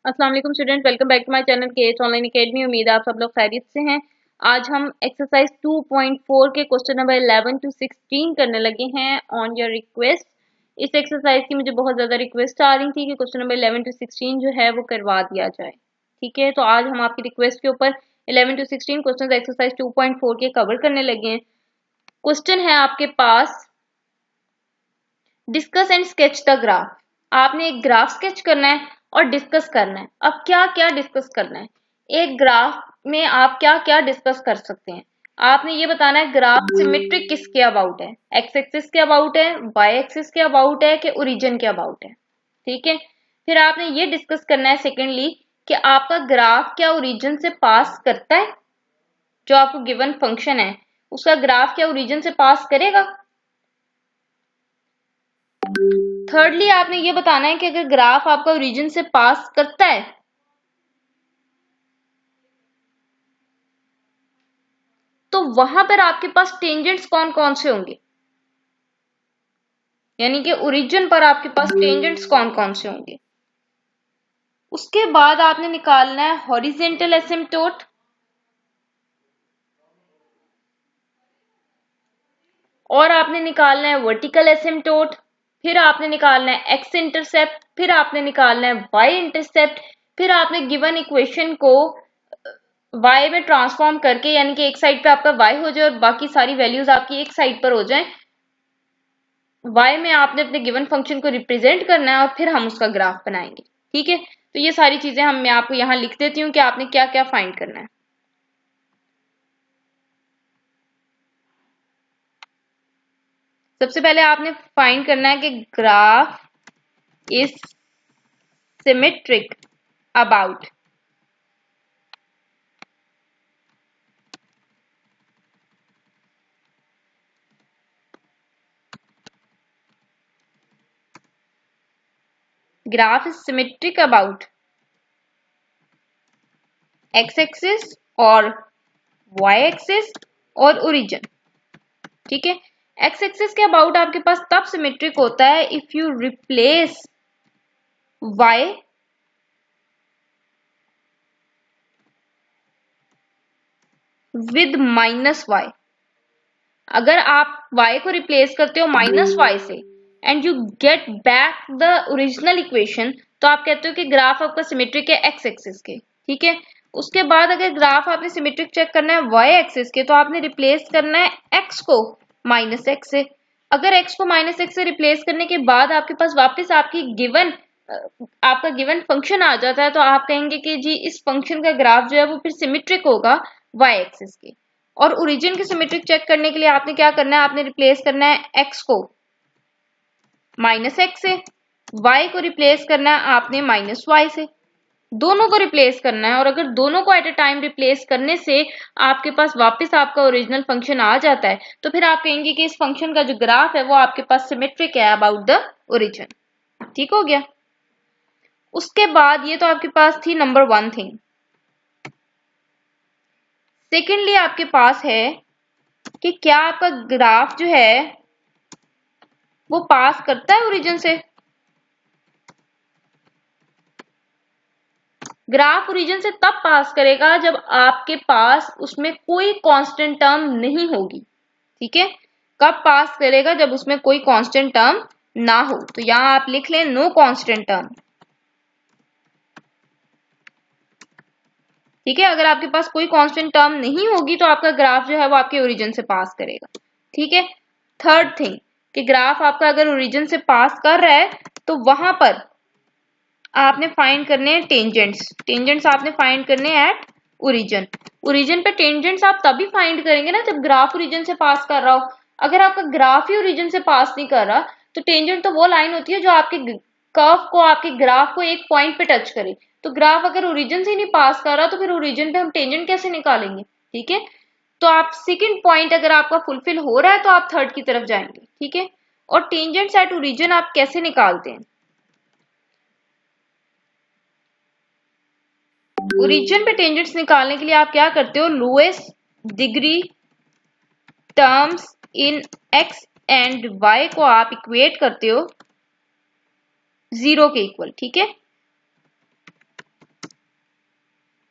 अस्सलाम वालेकुम student, welcome back to my channel KH online academy. उम्मीद है आप सब लोग खैरियत से हैं। आज हम एक्सरसाइज 2.4 के क्वेश्चन नंबर 11 to 16 करने लगे हैं ऑन योर रिक्वेस्ट। इस एक्सरसाइज की मुझे बहुत ज़्यादा रिक्वेस्ट आ रही थी कि क्वेश्चन नंबर 11 to 16 जो है वो करवा दिया जाए। ठीक है, तो आज हम आपकी रिक्वेस्ट के ऊपर 11 to 16 क्वेश्चन एक्सरसाइज 2.4 के कवर करने लगे हैं। क्वेश्चन है आपके पास, discuss and sketch the graph. आपने एक ग्राफ स्केच करना है और डिस्कस करना है। अब क्या क्या डिस्कस करना है, एक ग्राफ में आप क्या क्या डिस्कस कर सकते हैं। आपने ये बताना है ग्राफ सिमेट्रिक किसके अबाउट है, एक्स एक्सिस के अबाउट है, वाई एक्सिस के अबाउट है कि ओरिजिन के अबाउट है। ठीक है, फिर आपने ये डिस्कस करना है सेकेंडली कि आपका ग्राफ क्या ओरिजिन से पास करता है, जो आपको गिवन फंक्शन है उसका ग्राफ क्या ओरिजिन से पास करेगा। थर्डली आपने ये बताना है कि अगर ग्राफ आपका ओरिजिन से पास करता है तो वहां पर आपके पास टेंजेंट्स कौन कौन से होंगे, यानी कि ओरिजिन पर आपके पास टेंजेंट्स कौन कौन से होंगे। उसके बाद आपने निकालना है हॉरिजेंटल एसिम्पटोट और आपने निकालना है वर्टिकल एसिम्पटोट, फिर आपने निकालना है एक्स इंटरसेप्ट, फिर आपने निकालना है वाई इंटरसेप्ट, फिर आपने गिवन इक्वेशन को y में ट्रांसफॉर्म करके, यानी कि एक साइड पे आपका y हो जाए और बाकी सारी वैल्यूज आपकी एक साइड पर हो जाए। y में आपने अपने गिवन फंक्शन को रिप्रेजेंट करना है और फिर हम उसका ग्राफ बनाएंगे। ठीक है, तो ये सारी चीजें मैं आपको यहाँ लिख देती हूँ कि आपने क्या क्या फाइंड करना है। सबसे पहले आपने फाइंड करना है कि graph is symmetric about graph is symmetric about x axis और वाई एक्सिस और ओरिजिन। ठीक है, एक्स एक्सिस के अबाउट आपके पास तब सिमेट्रिक होता है if you replace y with -y। अगर आप y को रिप्लेस करते हो -y से and you get back the original equation, तो आप कहते हो कि ग्राफ आपका सिमेट्रिक है एक्स एक्सिस के। ठीक है, उसके बाद अगर ग्राफ आपने सिमेट्रिक चेक करना है y एक्सिस के, तो आपने रिप्लेस करना है x को -x से। अगर x को -x से रिप्लेस करने के बाद आपके पास वापस आपका गिवन फंक्शन आ जाता है, तो आप कहेंगे कि जी इस फंक्शन का ग्राफ जो है वो फिर सिमेट्रिक होगा y एक्सिस के। और ओरिजिन के सिमेट्रिक चेक करने के लिए आपने क्या करना है, आपने रिप्लेस करना है x को -x से, y को रिप्लेस करना है आपने -y से। दोनों को रिप्लेस करना है और अगर दोनों को एट अ टाइम रिप्लेस करने से आपके पास वापस आपका ओरिजिनल फंक्शन आ जाता है, तो फिर आप कहेंगे कि इस फंक्शन का जो ग्राफ है वो आपके पास सिमेट्रिक है अबाउट द ओरिजिन। ठीक हो गया। उसके बाद ये तो आपके पास थी नंबर 1 थिंग। सेकेंडली आपके पास है कि क्या आपका ग्राफ जो है वो पास करता है ओरिजिन से। ग्राफ ओरिजिन से तब पास करेगा जब आपके पास उसमें कोई कांस्टेंट टर्म नहीं होगी। ठीक है, कब पास करेगा, जब उसमें कोई कांस्टेंट टर्म ना हो। तो यहां आप लिख लें नो कांस्टेंट टर्म। ठीक है, अगर आपके पास कोई कांस्टेंट टर्म नहीं होगी तो आपका ग्राफ जो है वो आपके ओरिजिन से पास करेगा। ठीक है, थर्ड थिंग कि ग्राफ आपका अगर ओरिजिन से पास कर रहा है तो वहां पर आपने फाइंड करने हैं टेंजेंट्स। टेंजेंट्स आपने फाइंड करने हैं एट ओरिजिन। ओरिजिन पे टेंजेंट्स आप तभी फाइंड करेंगे ना जब ग्राफ ओरिजिन से पास कर रहा हो। अगर आपका ग्राफ ही ओरिजिन से पास नहीं कर रहा तो टेंजेंट तो वो लाइन होती है जो आपके कर्व को, आपके ग्राफ को एक पॉइंट पे टच करे। तो ग्राफ अगर ओरिजिन से नहीं पास कर रहा तो फिर ओरिजिन पे हम टेंजेंट कैसे निकालेंगे। ठीक है, तो आप सेकंड पॉइंट अगर आपका फुलफिल हो रहा है तो आप थर्ड की तरफ जाएंगे। ठीक है, और टेंजेंट्स एट ओरिजिन आप कैसे निकालते हैं। ओरिजिन पे टेंजेंट्स निकालने के लिए आप क्या करते हो, lowest degree terms in X and Y को आप इक्वेट करते हो 0 के इक्वल। ठीक है,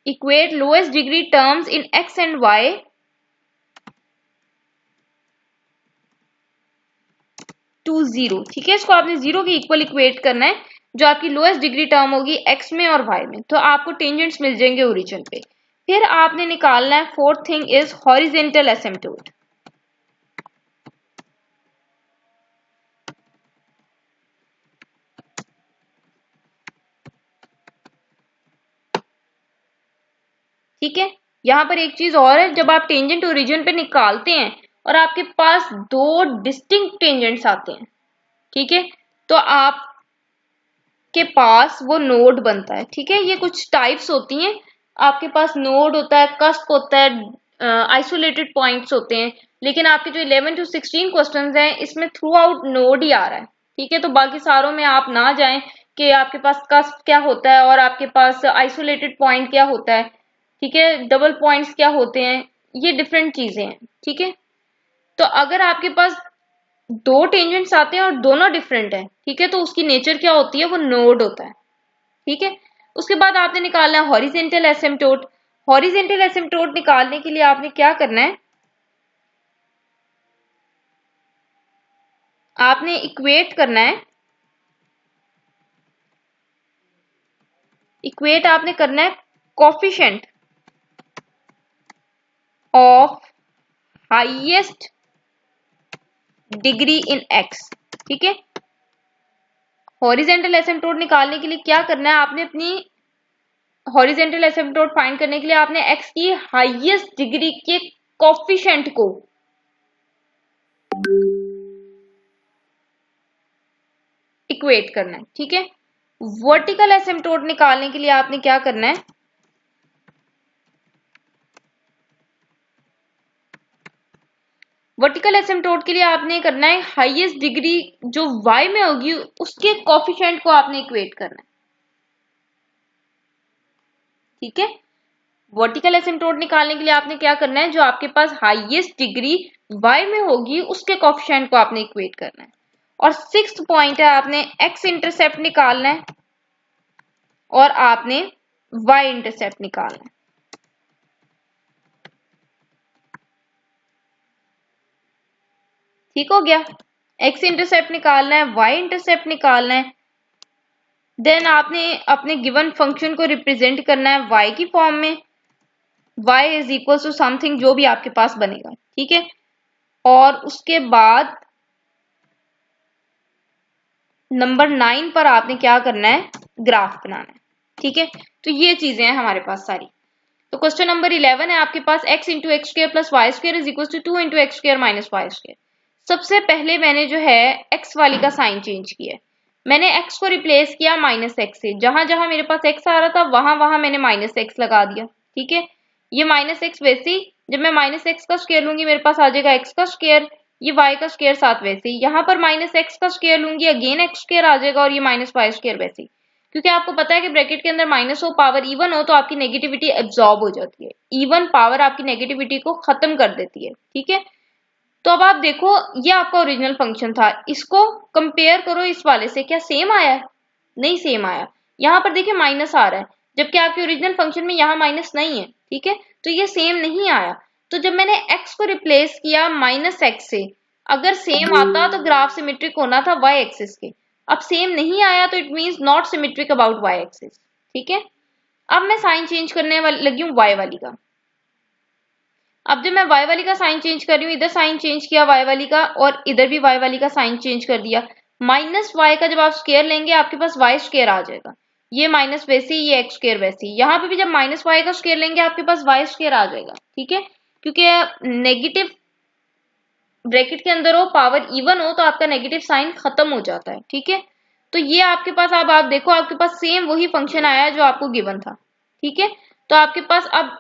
equate lowest degree terms in X and Y to zero. ठीक है, इसको आपने जीरो के इक्वल इक्वेट करना है, जो आपकी लोएस्ट डिग्री टर्म होगी एक्स में और वाई में, तो आपको टेंजेंट्स मिल जाएंगे ओरिजिन पे। फिर आपने निकालना है फोर्थ थिंग इज हॉरिजेंटल एसिम्पटोट। ठीक है, यहां पर एक चीज और है, जब आप टेंजेंट ओरिजिन पे निकालते हैं और आपके पास दो डिस्टिंक्ट टेंजेंट्स आते हैं, ठीक है, तो आपके पास वो नोड बनता है। ठीक है, ये कुछ टाइप्स होती हैं, आपके पास नोड होता है, कस्प होता है, आइसोलेटेड पॉइंट्स होते हैं, लेकिन आपके जो 11 to 16 क्वेश्चंस हैं इसमें थ्रू आउट नोड ही आ रहा है। ठीक है, तो बाकी सारों में आप ना जाएं कि आपके पास कस्प क्या होता है और आपके पास आइसोलेटेड पॉइंट क्या होता है। ठीक है, डबल पॉइंट्स क्या होते हैं, ये डिफरेंट चीजें हैं। ठीक है, तो अगर आपके पास दो टेंजेंट्स आते हैं और दोनों डिफरेंट है, ठीक है, तो उसकी नेचर क्या होती है, वो नोड होता है। ठीक है, उसके बाद आपने निकालना है हॉरिजेंटल एसिम्पटोट। हॉरिजेंटल एसिम्पटोट निकालने के लिए आपने क्या करना है, आपने इक्वेट करना है, इक्वेट आपने करना है coefficient of highest degree in x. ठीक है, हॉरिजेंटल एसिम्पटोट निकालने के लिए क्या करना है, आपने अपनी हॉरिजेंटल एसिम्पटोट फाइंड करने के लिए आपने एक्स की हाईएस्ट डिग्री के कोफिशिएंट को इक्वेट करना है। ठीक है, वर्टिकल एसिम्पटोट निकालने के लिए आपने क्या करना है, वर्टिकल एसिम्पटोट के लिए आपने करना है हाईएस्ट डिग्री जो y में होगी उसके कोफिशिएंट को आपने इक्वेट करना है। ठीक है, वर्टिकल एसिम्पटोट निकालने के लिए आपने क्या करना है, जो आपके पास हाईएस्ट डिग्री y में होगी उसके कोफिशिएंट को आपने इक्वेट करना है। और सिक्स्थ पॉइंट है, आपने x इंटरसेप्ट निकालना है और आपने y इंटरसेप्ट निकालना है। ठीक हो गया, x इंटरसेप्ट निकालना है, y इंटरसेप्ट निकालना है, देन आपने अपने गिवन फंक्शन को रिप्रेजेंट करना है y की फॉर्म में, y is equal to something जो भी आपके पास बनेगा। ठीक है, और उसके बाद नंबर 9 पर आपने क्या करना है, ग्राफ बनाना है। ठीक है, तो ये चीजें हैं हमारे पास सारी। तो क्वेश्चन नंबर 11 है आपके पास x into x square plus y square is equal to 2 into x square minus y square. सबसे पहले मैंने जो है x वाली का साइन चेंज किया है, मैंने x को रिप्लेस किया माइनस एक्स से, जहां जहां मेरे पास x आ रहा था वहां वहां मैंने माइनस एक्स लगा दिया। ठीक है, ये माइनस एक्स वैसे ही, जब मैं माइनस एक्स का स्क्वायर लूंगी मेरे पास आ जाएगा x का स्क्वायर, ये y का स्क्वायर साथ वैसे ही, यहाँ पर माइनस एक्स का स्क्वायर लूंगी अगेन एक्स स्क्वायर आ जाएगा और ये माइनस वाई स्क्वायर वैसे ही, क्योंकि आपको पता है कि ब्रैकेट के अंदर माइनस हो पावर इवन हो तो आपकी नेगेटिविटी एब्जॉर्ब हो जाती है, इवन पावर आपकी नेगेटिविटी को खत्म कर देती है। ठीक है, तो अब आप देखो ये आपका ओरिजिनल फंक्शन था, इसको कंपेयर करो इस वाले से, क्या सेम आया है, नहीं सेम आया। यहाँ पर देखिए माइनस आ रहा है, जबकि आपके ओरिजिनल फंक्शन में यहाँ माइनस नहीं है। ठीक है, तो ये सेम नहीं आया। तो जब मैंने x को रिप्लेस किया माइनस एक्स से, अगर सेम आता तो ग्राफ सिमेट्रिक होना था y एक्सिस के, अब सेम नहीं आया तो it means not symmetric about y axis. ठीक है, अब मैं साइन चेंज करने लगी हूँ y वाली का। अब जब मैं y वाली का साइन चेंज कर रही हूँ, इधर साइन चेंज किया y वाली का और इधर भी y वाली का साइन चेंज कर दिया, माइनस y का जब आप स्क्वायर लेंगे आपके पास y स्क्वायर आ जाएगा, ये माइनस वैसे ही, ये एक्स स्क्वायर वैसे ही, यहाँ पे भी जब माइनस y का स्क्वायर लेंगे आपके पास y स्क्वायर आ जाएगा। ठीक है, क्योंकि नेगेटिव ब्रैकेट के अंदर हो पावर इवन हो तो आपका नेगेटिव साइन खत्म हो जाता है। ठीक है, तो ये आपके पास, अब आप देखो आपके पास सेम वही फंक्शन आया जो आपको गिवन था। ठीक है, तो आपके पास अब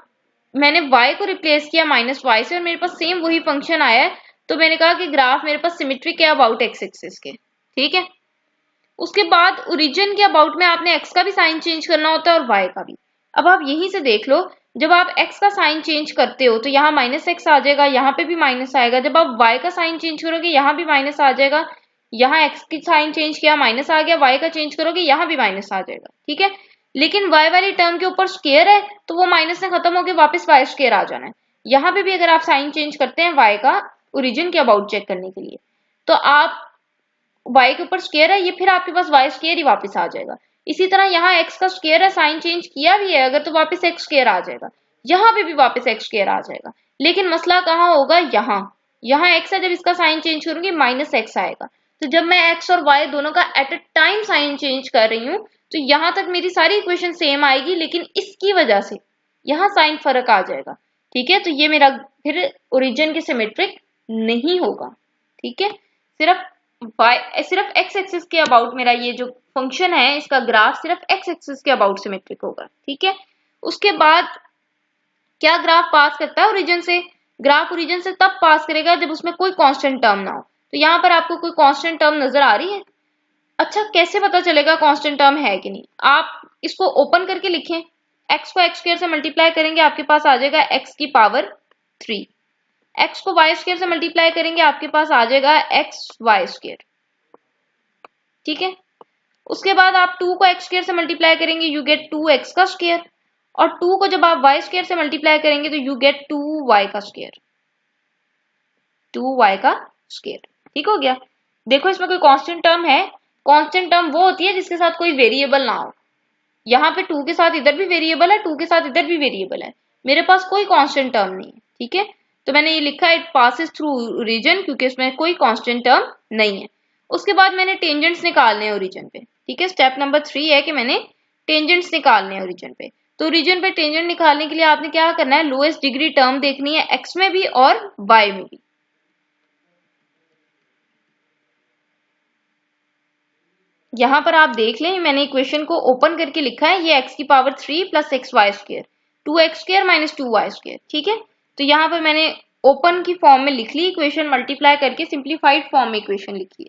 मैंने y को रिप्लेस किया माइनस वाई से और मेरे पास सेम वही फंक्शन आया है, तो मैंने कहा कि ग्राफ मेरे पास सिमेट्रिक है अबाउट एक्स एक्सिस के। ठीक है, उसके बाद ओरिजिन के अबाउट में आपने x का भी साइन चेंज करना होता है और y का भी। अब आप यहीं से देख लो, जब आप x का साइन चेंज करते हो तो यहाँ माइनस एक्स आ जाएगा, यहाँ पे भी माइनस आएगा, जब आप y का साइन चेंज करोगे यहाँ भी माइनस आ जाएगा, यहाँ x की साइन चेंज किया माइनस आ गया, y का चेंज करोगे यहाँ भी माइनस आ जाएगा। ठीक है, लेकिन y वाली टर्म के ऊपर स्क्वायर है तो वो माइनस से खत्म होकर वापस y स्क्वायर आ जाना है। यहाँ पे भी अगर आप साइन चेंज करते हैं y का ओरिजिन के अबाउट चेक करने के लिए, तो आप y के ऊपर स्क्वायर है, ये फिर आपके पास y स्क्वायर ही वापस आ जाएगा। इसी तरह यहाँ x का स्क्वायर है, साइन चेंज किया भी है अगर तो वापस x स्क्वायर आ जाएगा, यहाँ पे भी वापस x स्क्वायर आ जाएगा। लेकिन मसला कहाँ होगा, यहाँ x है, जब इसका साइन चेंज करूंगी माइनस x आएगा। तो जब मैं x और y दोनों का at a time sign change कर रही हूँ तो यहाँ तक मेरी सारी इक्वेशन सेम आएगी, लेकिन इसकी वजह से यहाँ साइन फर्क आ जाएगा। ठीक है, तो ये मेरा फिर ओरिजिन के सिमेट्रिक नहीं होगा। ठीक है, सिर्फ x एक्सिस के अबाउट मेरा ये जो फंक्शन है इसका ग्राफ सिर्फ x एक्सिस के अबाउट सिमेट्रिक होगा। ठीक है, उसके बाद क्या ग्राफ पास करता है ओरिजिन से, ग्राफ ओरिजिन से तब पास करेगा जब उसमें कोई कांस्टेंट टर्म ना हो। तो यहाँ पर आपको कोई कांस्टेंट टर्म नजर आ रही है? अच्छा, कैसे पता चलेगा कांस्टेंट टर्म है कि नहीं? आप इसको ओपन करके लिखें, x को x स्क्वायर से मल्टीप्लाई करेंगे आपके पास आ जाएगा x की पावर 3, x को y स्क्वायर से मल्टीप्लाई करेंगे आपके पास आ जाएगा x y स्क्वायर। ठीक है, उसके बाद आप 2 को x स्क्वायर से मल्टीप्लाई करेंगे यू गेट 2x का स्क्वायर, और 2 को जब आप y स्क्वायर से मल्टीप्लाई करेंगे तो यू गेट 2y का स्क्वायर, 2y का स्क्वायर। ठीक हो गया। देखो इसमें कोई कांस्टेंट टर्म है? कांस्टेंट टर्म वो होती है जिसके साथ कोई वेरिएबल ना हो। यहाँ पे 2 के साथ इधर भी वेरिएबल है, 2 के साथ इधर भी वेरिएबल है, मेरे पास कोई कांस्टेंट टर्म नहीं है। ठीक है, तो मैंने ये लिखा इट पासिस थ्रू ओरिजिन, क्योंकि इसमें कोई कांस्टेंट टर्म नहीं है। उसके बाद मैंने टेंजेंट्स निकालने हैं ओरिजिन पे। ठीक है, स्टेप नंबर 3 है कि मैंने टेंजेंट्स निकालने हैं ओरिजिन पे। तो ओरिजिन पे टेंजेंट निकालने के लिए आपने क्या करना है, लोएस्ट डिग्री टर्म देखनी है x में भी और y में भी। यहां पर आप देख लें, मैंने इक्वेशन को ओपन करके लिखा है, ये x की power 3 plus x y square, 2x square minus 2y square. ठीक है, तो यहाँ पर मैंने ओपन की फॉर्म में लिख ली इक्वेशन, मल्टीप्लाई करके सिंप्लीफाइड फॉर्म में इक्वेशन लिखी है।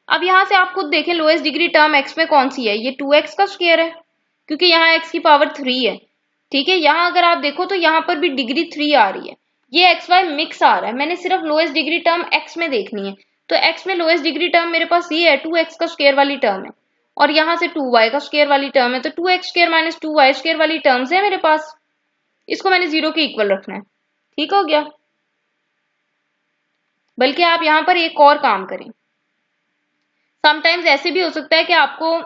अब यहां से आप खुद देखें लोएस्ट डिग्री टर्म x में कौन सी है, ये 2x का स्क्वायर है, क्योंकि यहाँ x की पावर 3 है। ठीक है, यहाँ अगर आप देखो तो यहाँ पर भी डिग्री 3 आ रही है, ये एक्स वाई मिक्स आ रहा है। मैंने सिर्फ लोएस्ट डिग्री टर्म x में देखनी है, तो x में लोएस्ट डिग्री टर्म मेरे पास ये है, 2x का स्क्वायर वाली टर्म है, और यहाँ से 2y का स्क्वायर वाली टर्म है, तो 2x square minus 2y square वाली टर्म्स है मेरे पास। इसको मैंने 0 के इक्वल रखना है। ठीक हो गया। बल्कि आप यहाँ पर एक और काम करें, समटाइम्स ऐसे भी हो सकता है कि आपको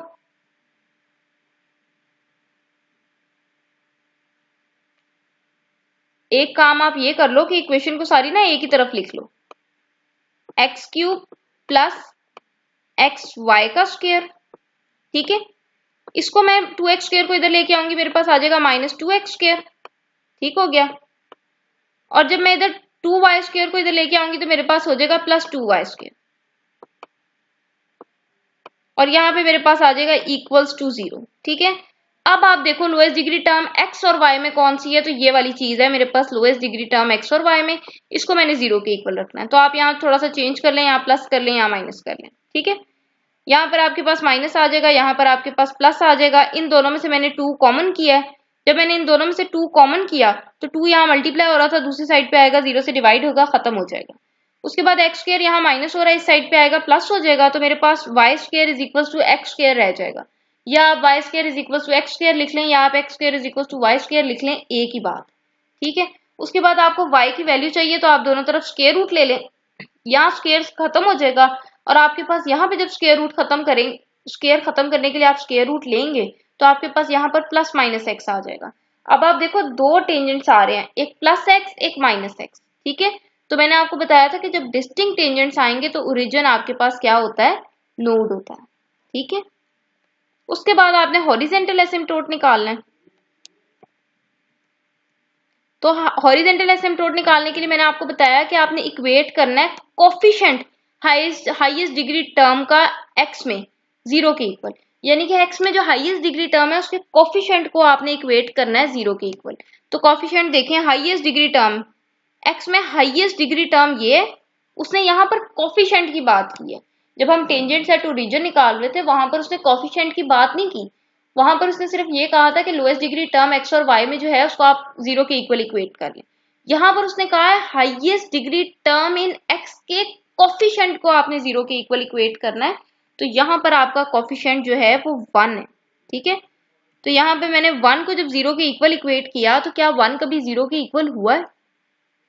एक काम आप ये कर लो कि इक्वेशन को सारी ना एक ही तरफ लिख लो, X cube plus x Y का स्क्वायर। ठीक है, इसको मैं 2x स्क्वायर को इधर लेके आऊंगी, मेरे पास आ जाएगा माइनस 2x स्क्वायर। ठीक हो गया। और जब मैं इधर 2y स्क्वायर को इधर लेके आऊंगी तो मेरे पास हो जाएगा प्लस 2y स्क्वायर, और यहाँ पे मेरे पास आ जाएगा इक्वल्स टू 0। ठीक है, अब आप देखो लोएस्ट डिग्री टर्म x और y में कौन सी है, तो ये वाली चीज है मेरे पास लोएस्ट डिग्री टर्म x और y में, इसको मैंने 0 के इक्वल रखना है। तो आप यहाँ थोड़ा सा चेंज कर लें, यहाँ प्लस कर लें, यहाँ माइनस कर लें। ठीक है, यहाँ पर आपके पास माइनस आ जाएगा, यहाँ पर आपके पास प्लस आ जाएगा। इन दोनों में से मैंने 2 कॉमन किया है, जब मैंने इन दोनों में से 2 कॉमन किया तो 2 यहाँ मल्टीप्लाई हो रहा था, दूसरी साइड पे आएगा, 0 से डिवाइड होगा, खत्म हो जाएगा। उसके बाद एक्स स्क्वायर यहाँ माइनस हो रहा है, इस साइड पे आएगा, प्लस हो जाएगा, तो मेरे पास Y square is equal to X square रह जाएगा। या आप Y square is equal to X square लिख लें, या आप X square is equal to Y square लिख लें, एक ही बात। ठीक है, उसके बाद आपको y की वैल्यू चाहिए तो आप दोनों तरफ स्क्वायर रूट ले लें, यहाँ स्क्वायर खत्म हो जाएगा, और आपके पास यहाँ पे जब स्क्वायर रूट खत्म करेंगे, स्क्वायर खत्म करने के लिए आप स्क्वायर रूट लेंगे तो आपके पास यहाँ पर प्लस माइनस एक्स आ जाएगा। अब आप देखो दो टेंजेंट्स आ रहे हैं, एक प्लस एक्स एक माइनस एक्स। ठीक है, तो मैंने आपको बताया था कि जब डिस्टिंक्ट टेंजेंट्स आएंगे तो ओरिजिन आपके पास क्या होता है, नोड होता है। ठीक है, उसके बाद आपने हॉरिजेंटल एसिम्प्टोट निकालना है। तो हॉरिजेंटल एसिम्प्टोट निकालने के लिए मैंने आपको बताया कि आपने इक्वेट करना है कोफिशिएंट हाईएस्ट डिग्री टर्म का x में 0 के इक्वल, यानी कि x में जो हाईएस्ट डिग्री टर्म है उसके कोफिशिएंट को आपने इक्वेट करना है 0 के इक्वल। तो कोफिशिएंट देखें, हाईएस्ट डिग्री टर्म x में हाईएस्ट डिग्री टर्म ये, उसने यहाँ पर कोफिशिएंट की बात की है। जब हम टेंजेंट सेट ओरिजिन निकाल रहे थे वहां पर उसने कोफिशिएंट की बात नहीं की, वहां पर उसने सिर्फ ये कहा था कि लोएस्ट डिग्री टर्म x और y में जो है उसको आप 0 के इक्वल इक्वेट कर लें। यहाँ पर उसने कहा है highest degree term in x के कोफिशिएंट को आपने 0 के इक्वल इक्वेट करना है, तो यहाँ पर आपका कोफिशिएंट जो है वो 1 है। ठीक है। तो यहाँ पे मैंने 1 को जब 0 के इक्वल इक्वेट किया तो क्या 1 कभी 0 के इक्वल हुआ है?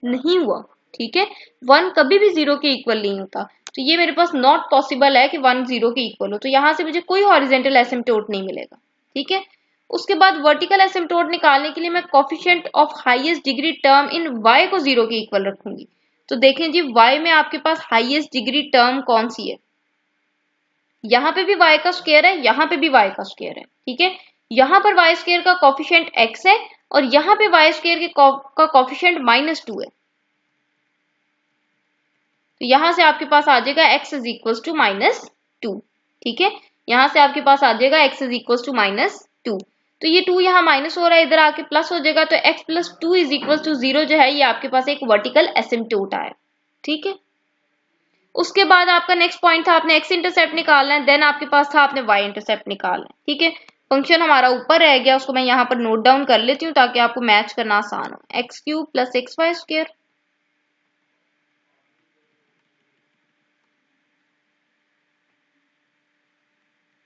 नहीं हुआ। ठीक है, 1 कभी भी 0 के इक्वल नहीं होता, तो ये मेरे पास नॉट पॉसिबल है कि 1 0 के इक्वल हो, तो यहां से मुझे कोई हॉरिजेंटल एसिम्प्टोट नहीं मिलेगा। ठीक है, उसके बाद वर्टिकल एसिम्प्टोट निकालने के लिए मैं coefficient of highest degree term in y को 0 के इक्वल रखूंगी। तो देखें जी, y में आपके पास हाईएस्ट डिग्री टर्म कौन सी है? यहाँ पे भी y का स्क्वायर है, यहाँ पे भी y का स्क्वायर है। ठीक है, यहाँ पर y स्क्वायर का कोफिशिएंट x है और यहाँ पे y स्क्वायर का कोफिशिएंट -2 है। तो यहां से आपके पास आ जाएगा x इज इक्वल टू -2। ठीक है, यहां से आपके पास आ जाएगा x इज इक्वल टू -2। तो ये 2 यहाँ माइनस हो रहा है, इधर आके प्लस हो जाएगा, तो x plus 2 is equal to 0 जो है ये आपके पास एक वर्टिकल एसिम्प्टोट आया। ठीक है, उसके बाद आपका नेक्स्ट पॉइंट था आपने x इंटरसेप्ट निकालना है, देन आपके पास था आपने y इंटरसेप्ट निकालना है। ठीक है, फंक्शन हमारा ऊपर रह गया, उसको मैं यहाँ पर नोट डाउन कर लेती हूँ ताकि आपको मैच करना आसान हो। x³ plus xy square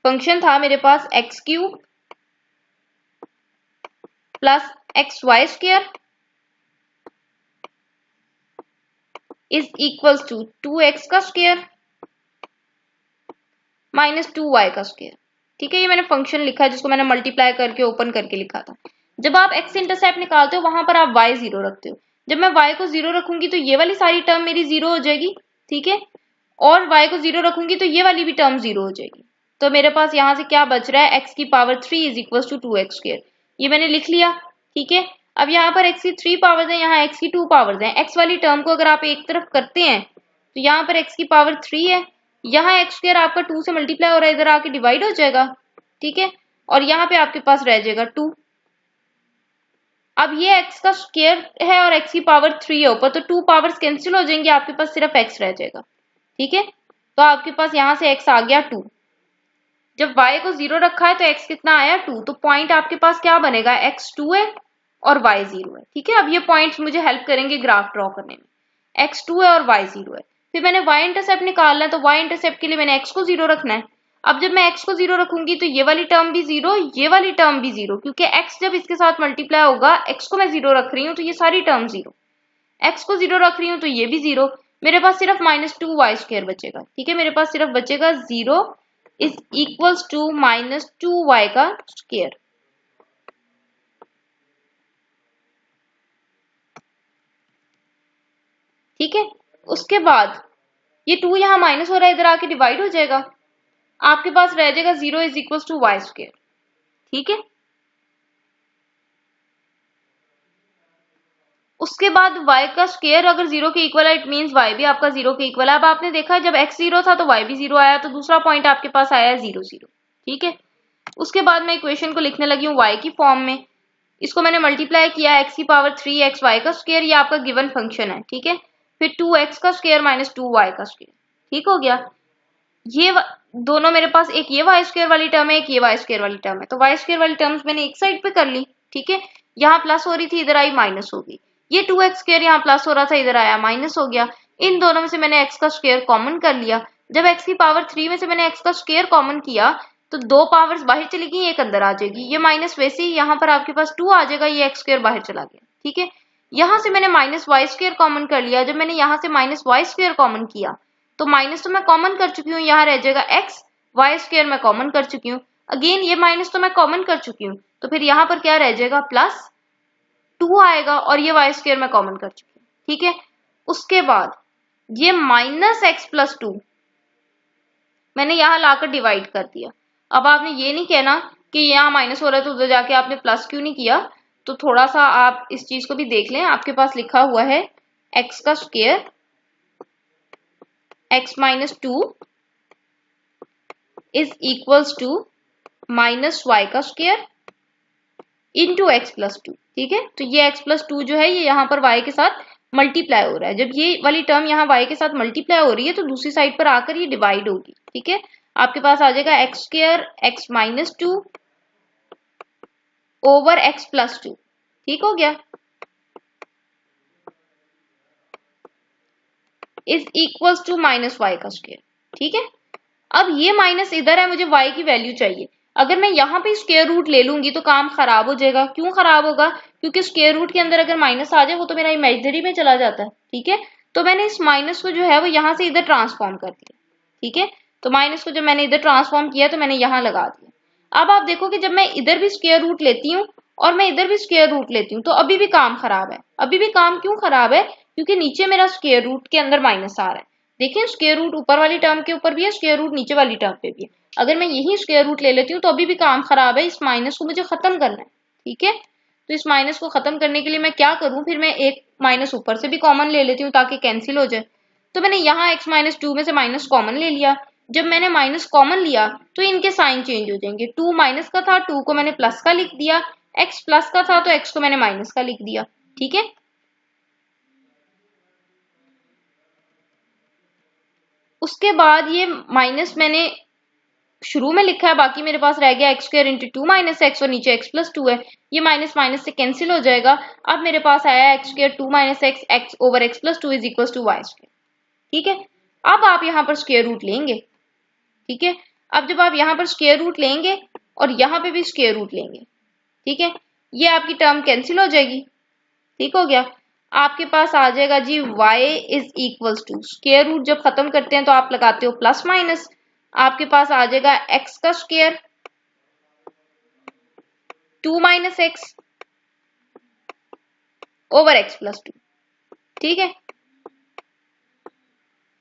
function था मेरे पास x³ plus xy square is equals to 2x का स्क्वायर माइनस 2y का स्क्वायर। ठीक है, ये मैंने फंक्शन लिखा है जिसको मैंने मल्टीप्लाई करके ओपन करके लिखा था। जब आप x इंटरसेप्ट निकालते हो वहां पर आप y 0 रखते हो। जब मैं y को 0 रखूंगी तो ये वाली सारी टर्म मेरी 0 हो जाएगी। ठीक है, और y को 0 रखूंगी तो ये वाली भी टर्म 0 हो जाएगी। तो मेरे पास यहाँ से क्या बच रहा है, x की power 3 is equal to 2x square, ये मैंने लिख लिया। ठीक है, अब यहाँ पर x की 3 पावर्स है, यहाँ x की 2 पावर्स है। x वाली टर्म को अगर आप एक तरफ करते हैं तो यहाँ पर x की पावर 3 है, यहाँ x स्क्वायर आपका 2 से मल्टीप्लाई हो रहा है, इधर आके डिवाइड हो जाएगा। ठीक है, और यहाँ पे आपके पास रह जाएगा 2। अब ये x का स्क्वायर है और x की पावर 3 है ऊपर, तो 2 पावर्स कैंसिल हो जाएंगे, आपके पास सिर्फ x रह जाएगा। ठीक है, तो आपके पास यहाँ से x आ गया 2। जब y को 0 रखा है तो x कितना आया 2, तो पॉइंट आपके पास क्या बनेगा, x 2 है और y 0 है। ठीक है, अब ये पॉइंट्स मुझे हेल्प करेंगे ग्राफ ड्रॉ करने में। x 2 है और y 0 है। फिर मैंने y इंटरसेप्ट निकालना है, तो y इंटरसेप्ट के लिए मैंने x को 0 रखना है। अब जब मैं x को 0 रखूंगी तो ये वाली टर्म भी 0, ये वाली टर्म भी 0, क्योंकि x जब इसके साथ मल्टीप्लाई होगा, x को मैं 0 रख रही हूँ तो ये सारी टर्म 0, x को 0 रख रही हूँ तो ये भी 0। मेरे पास सिर्फ -2y स्क्वायर बचेगा। ठीक है, मेरे पास सिर्फ बचेगा 0 इज इक्वल्स टू -2y का स्क्वायर। ठीक है, उसके बाद ये 2 यहाँ माइनस हो रहा है, इधर आके डिवाइड हो जाएगा, आपके पास रह जाएगा 0 is equals to y square. ठीक है, उसके बाद y का स्क्वायर अगर 0 के इक्वल है, इट मींस y भी आपका 0 के इक्वल है। अब आपने देखा जब x 0 था तो y भी 0 आया, तो दूसरा पॉइंट आपके पास आया है 0 0। ठीक है, उसके बाद मैं इक्वेशन को लिखने लगी हूँ y की फॉर्म में। इसको मैंने मल्टीप्लाई किया, x की पावर 3x y का स्क्वायर, ये आपका गिवन फंक्शन है। ठीक है, फिर 2x का स्क्वायर माइनस 2y का स्क्वायर। ठीक हो गया, ये दोनों मेरे पास, एक ये y स्क्वायर वाली टर्म है, एक ये y स्क्वायर वाली टर्म है, तो y स्क्वायर वाली टर्म्स मैंने एक साइड पे कर ली। ठीक है, यहाँ प्लस हो रही थी, इधर आई माइनस हो गई। ये 2x स्क्वायर यहाँ प्लस हो रहा था, इधर आया माइनस हो गया। इन दोनों में से मैंने x का स्क्वायर कॉमन कर लिया। जब x की पावर 3 में से मैंने x का स्क्वायर कॉमन किया तो 2 पावर्स बाहर चली गई, एक अंदर आ जाएगी। ये माइनस वैसे ही यहाँ पर आपके पास 2 आ जाएगा, ये x स्क्वायर बाहर चला गया। ठीक है, यहाँ से मैंने -y स्क्वायर कॉमन कर लिया। जब मैंने यहाँ से -y स्क्वायर कॉमन किया तो माइनस तो मैं कॉमन कर चुकी हूँ, यहाँ रह जाएगा x, y स्क्वायर मैं कॉमन कर चुकी हूँ, अगेन ये माइनस तो मैं कॉमन कर चुकी हूँ, तो फिर यहाँ पर क्या रह जाएगा, +2 आएगा, और ये y स्क्वायर मैं कॉमन कर चुकी हूँ। ठीक है, उसके बाद ये -x+2 मैंने यहाँ लाकर डिवाइड कर दिया। अब आपने ये नहीं कहना कि यहाँ माइनस हो रहा है तो उधर जाके आपने प्लस क्यों नहीं किया, तो थोड़ा सा आप इस चीज को भी देख लें। आपके पास लिखा हुआ है x का square x-2 is equals to -y का स्क्वायर इंटू x+2। ठीक है, तो ये x+2 जो है ये यहाँ पर y के साथ मल्टीप्लाई हो रहा है। जब ये वाली टर्म यहाँ y के साथ मल्टीप्लाई हो रही है तो दूसरी साइड पर आकर ये डिवाइड होगी। ठीक है, आपके पास आ जाएगा x² x-2 ओवर x+2। ठीक हो गया, इज इक्वल्स टू -y का स्क्वायर। ठीक है, अब ये माइनस इधर है, मुझे y की वैल्यू चाहिए। अगर मैं यहाँ पे स्क्वायर रूट ले लूंगी तो काम खराब हो जाएगा। क्यों खराब होगा? क्योंकि स्क्वायर रूट के अंदर अगर माइनस आ जाए वो तो मेरा इमेजिनरी में चला जाता है। ठीक है, तो मैंने इस माइनस को जो है वो यहाँ से इधर ट्रांसफॉर्म कर दिया। ठीक है, तो माइनस को जब मैंने इधर ट्रांसफॉर्म किया तो मैंने यहाँ लगा दिया। अब आप देखो कि जब मैं इधर भी स्क्वायर रूट लेती हूँ और मैं इधर भी स्क्वायर रूट लेती हूँ तो अभी भी काम खराब है। अभी भी काम क्यों खराब है? क्योंकि नीचे मेरा स्क्वायर रूट के अंदर माइनस आ रहा है। देखिए स्क्वायर रूट ऊपर वाली टर्म के ऊपर भी है, स्क्वायर रूट नीचे वाली टर्म पे भी है। अगर मैं यही स्क्वायर रूट ले लेती हूँ तो अभी भी काम खराब है। इस माइनस को मुझे खत्म करना है। ठीक है, तो इस माइनस को खत्म करने के लिए मैं क्या करूं, फिर मैं एक माइनस ऊपर से भी कॉमन ले लेती हूँ ताकि कैंसिल हो जाए। तो मैंने यहाँ x माइनस टू में से माइनस कॉमन ले लिया। जब मैंने माइनस कॉमन लिया तो इनके साइन चेंज हो जाएंगे। 2 माइनस का था, 2 को मैंने प्लस का लिख दिया। x प्लस का था तो x को मैंने माइनस का लिख दिया। ठीक है, उसके बाद ये माइनस मैंने शुरू में लिखा है, बाकी मेरे पास रह गया x square into two minus x और नीचे एक्स प्लस टू है। ये माइनस माइनस से कैंसिल हो जाएगा। अब मेरे पास आया x square two minus x x over x plus two is equal to Y square. ठीक है, अब आप यहाँ पर स्क्वायर रूट लेंगे। ठीक है, अब जब आप यहाँ पर स्क्वायर रूट लेंगे और यहाँ पे भी स्क्वायर रूट लेंगे, ठीक है, ये आपकी टर्म कैंसिल हो जाएगी। ठीक हो गया, आपके पास आ जाएगा जी y is equals to, square root जब खत्म करते हैं तो आप लगाते हो प्लस माइनस, आपके पास आ जाएगा x का square 2 minus x over x plus two. ठीक है,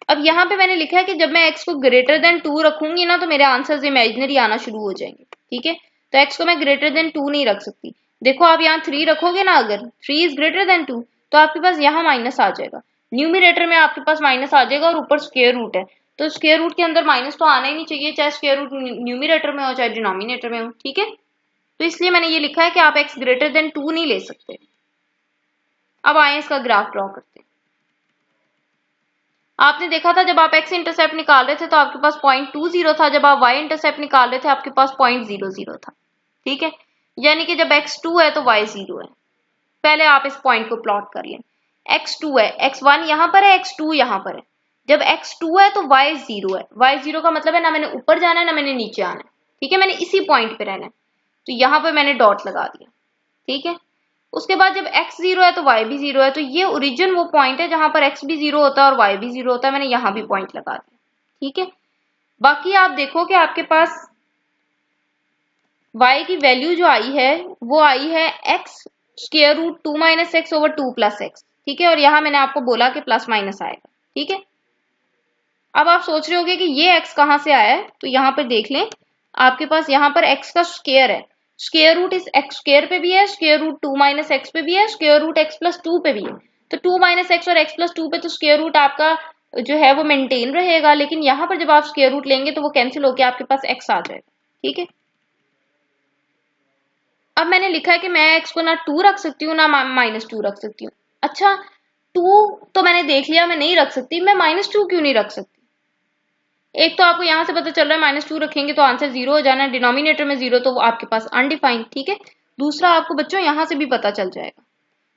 अब यहाँ पे मैंने लिखा है कि जब मैं x को ग्रेटर देन 2 रखूंगी ना तो मेरे आंसर्स इमेजिनरी आना शुरू हो जाएंगे। ठीक है, तो x को मैं ग्रेटर देन 2 नहीं रख सकती। देखो आप यहाँ 3 रखोगे ना, अगर 3 इज ग्रेटर देन 2 तो आपके पास यहाँ माइनस आ जाएगा, न्यूमिरेटर में आपके पास माइनस आ जाएगा और ऊपर स्क्वायर रूट है, तो स्क्वायर रूट के अंदर माइनस तो आना ही नहीं चाहिए, चाहे स्क्वायर रूट न्यूमिरेटर में हो चाहे डिनोमिनेटर में हो। ठीक है, तो इसलिए मैंने ये लिखा है कि आप x ग्रेटर देन 2 नहीं ले सकते। अब आए इसका ग्राफ ड्रॉ करते हैं। आपने देखा था जब आप x इंटरसेप्ट निकाल रहे थे तो आपके पास 0.20 था, जब आप y इंटरसेप्ट निकाल रहे थे आपके पास 0.00 था। ठीक है, यानी कि जब x2 है तो y 0 है। पहले आप इस पॉइंट को प्लॉट कर लें। x2 है, x1 यहाँ पर है, x2 यहाँ पर है। जब x2 है तो y 0 है। y 0 का मतलब है ना मैंने ऊपर जाना है ना मैंने नीचे आना है। ठीक है, मैंने इसी पॉइंट पे रहना है, तो यहाँ पर मैंने डॉट लगा दिया। ठीक है, उसके बाद जब x 0 है तो y भी 0 है, तो ये ओरिजिन वो पॉइंट है जहां पर x भी 0 होता है और y भी 0 होता है। मैंने यहाँ भी पॉइंट लगा दिया। ठीक है, बाकी आप देखो कि आपके पास y की वैल्यू जो आई है वो आई है x square root 2 minus x over 2 plus x. ठीक है, और यहाँ मैंने आपको बोला कि प्लस माइनस आएगा। ठीक है, अब आप सोच रहे होगे कि ये x कहाँ से आया है, तो यहाँ पर देख लें, आपके पास यहाँ पर x का स्क्वायर है, स्क्वायर रूट इस एक्स स्क्वायर पे भी है, स्क्वायर रूट 2 माइनस एक्स पे भी है, स्क्वायर रूट एक्स प्लस 2 पे भी है। तो 2 माइनस एक्स और एक्स प्लस 2 पे तो स्क्वायर रूट आपका जो है वो मेंटेन रहेगा, लेकिन यहाँ पर जब आप स्क्वायर रूट लेंगे तो वो कैंसिल होकर आपके पास एक्स आ जाएगा। ठीक है, अब मैंने लिखा है कि मैं एक्स को ना 2 रख सकती हूँ ना -2 रख सकती हूँ। अच्छा, 2 तो मैंने देख लिया मैं नहीं रख सकती, मैं -2 क्यों नहीं रख सकती? एक तो आपको यहाँ से पता चल रहा है -2 रखेंगे तो आंसर 0 हो जाना है, डिनोमिनेटर में 0 तो वो आपके पास अनडिफाइंड। ठीक है, दूसरा आपको बच्चों यहाँ से भी पता चल जाएगा,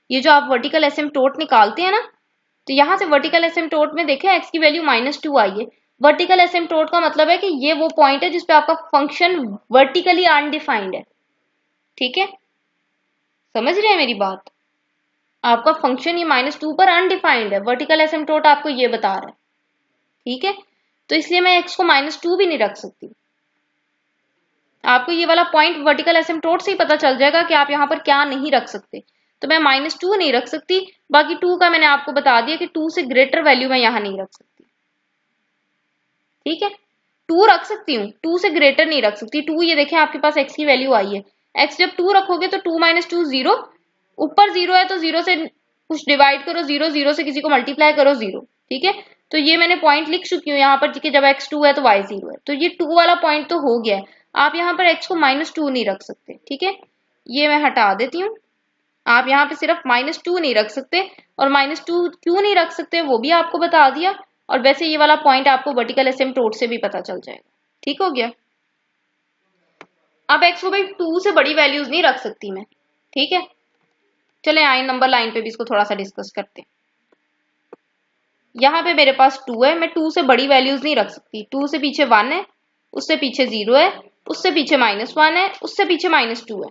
ये जो आप वर्टिकल एसिम्पटोट निकालते हैं ना, तो यहाँ से वर्टिकल एसिम्पटोट में देखें x की वैल्यू -2 आई है। वर्टिकल एसिम्पटोट का मतलब है कि ये वो पॉइंट है जिसपे आपका फंक्शन वर्टिकली अनडिफाइंड है। ठीक है, समझ रहे हैं मेरी बात? आपका फंक्शन ये -2 पर अनडिफाइंड है, वर्टिकल एसिम्पटोट आपको ये बता रहा है। ठीक है, तो इसलिए मैं x को -2 भी नहीं रख सकती। आपको ये वाला पॉइंट वर्टिकल एसिम्पटोट से ही पता चल जाएगा कि आप यहाँ पर क्या नहीं रख सकते। तो मैं -2 नहीं रख सकती, बाकी 2 का मैंने आपको बता दिया कि 2 से ग्रेटर वैल्यू मैं यहाँ नहीं रख सकती। ठीक है, 2 रख सकती हूँ, 2 से ग्रेटर नहीं रख सकती। 2 ये देखें आपके पास x की वैल्यू आई है, x जब 2 रखोगे तो 2 - 2 0, ऊपर 0 है तो 0 से कुछ डिवाइड करो, 0 0 से किसी को मल्टीप्लाई करो 0। ठीक है, तो ये मैंने पॉइंट लिख चुकी हूँ यहाँ पर कि जब x 2 है तो y 0 है, तो ये 2 वाला पॉइंट तो हो गया है। आप यहाँ पर x को -2 नहीं रख सकते। ठीक है, ये मैं हटा देती हूँ। आप यहाँ पे सिर्फ -2 नहीं रख सकते, और -2 क्यों नहीं रख सकते वो भी आपको बता दिया, और वैसे ये वाला पॉइंट आपको वर्टिकल एसिम्पटोट से भी पता चल जाएगा। ठीक हो गया, अब x को भाई 2 से बड़ी वैल्यूज नहीं रख सकती मैं। ठीक है, चले आए नंबर लाइन पे भी इसको थोड़ा सा डिस्कस करते हैं। यहाँ पे मेरे पास 2 है, मैं 2 से बड़ी वैल्यूज नहीं रख सकती। 2 से पीछे 1 है, उससे पीछे 0 है, उससे पीछे -1 है, उससे पीछे -2 है,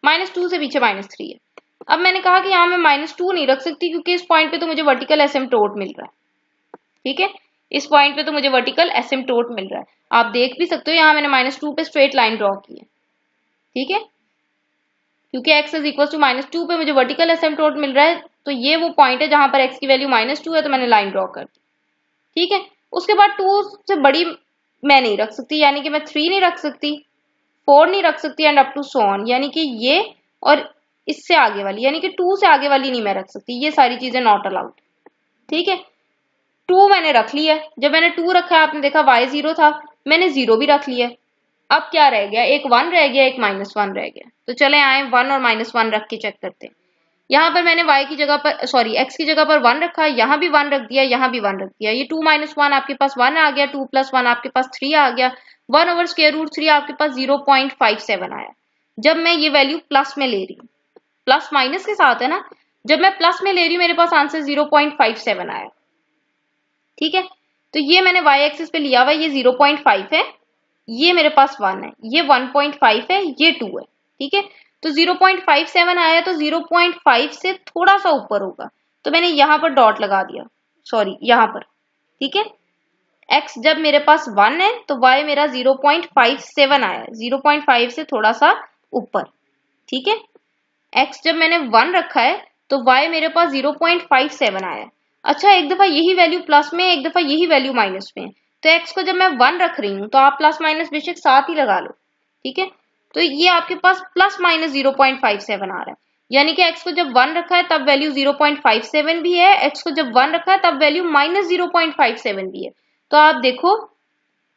-2 से पीछे -3 है। अब मैंने कहा कि यहाँ मैं -2 नहीं रख सकती क्योंकि इस पॉइंट पे तो मुझे वर्टिकल एसिम्प्टोट मिल रहा है। ठीक है, इस पॉइंट पे तो मुझे वर्टिकल एसिम्प्टोट मिल रहा है। आप देख भी सकते हो यहाँ मैंने -2 पे स्ट्रेट लाइन ड्रॉ की है। ठीक है, क्योंकि x इज इक्वल टू -2 पे मुझे वर्टिकल एसिम्प्टोट मिल रहा है, तो ये वो पॉइंट है जहां पर x की वैल्यू -2 है, तो मैंने लाइन ड्रॉ कर दी। ठीक है, उसके बाद 2 से बड़ी मैं नहीं रख सकती, यानी कि मैं 3 नहीं रख सकती, 4 नहीं रख सकती, and up to so on, यानी कि ये और इससे आगे वाली, यानी कि 2 से आगे वाली नहीं मैं रख सकती, ये सारी चीजें नॉट अलाउड। ठीक है, 2 मैंने रख लिया। जब मैंने 2 रखा है आपने देखा y 0 था, मैंने 0 भी रख लिया। अब क्या रह गया, एक 1 रह गया, एक -1 रह गया। तो चले आए 1 और -1 रख के चेक करते हैं। यहाँ पर मैंने y की जगह पर x की जगह पर 1 रखा, यहाँ भी 1 रख दिया, यहाँ भी 1 रख दिया। ये 2 - 1 आपके पास 1 आ गया, 2 + 1 आपके पास 3 आ गया, 1/√3 आपके पास 0.57 आया। जब मैं ये वैल्यू प्लस में ले रही हूँ, प्लस माइनस के साथ है ना, जब मैं प्लस में ले रही हूँ मेरे पास आंसर 0.57 आया। ठीक है, तो ये मैंने y एक्सिस पे लिया हुआ, ये 0.5 है, ये मेरे पास 1 है, ये 1.5 है, ये 2 है। ठीक है, तो 0.57 आया, तो 0.5 से थोड़ा सा ऊपर होगा, तो मैंने यहां पर डॉट लगा दिया, सॉरी यहां पर। ठीक है, x जब मेरे पास 1 है तो y मेरा 0.57 आया, 0.5 से थोड़ा सा ऊपर। ठीक है, x जब मैंने 1 रखा है तो y मेरे पास 0.57 आया। अच्छा, एक दफा यही वैल्यू प्लस में, एक दफा यही वैल्यू माइनस में, तो x को जब मैं 1 रख रही हूँ तो आप प्लस माइनस बेशक साथ ही लगा लो। ठीक है, तो ये आपके पास प्लस माइनस 0.57 आ रहा है, यानी कि x को जब 1 रखा है तब वैल्यू 0.57 भी है, x को जब 1 रखा है तब वैल्यू -0.57 भी है। तो आप देखो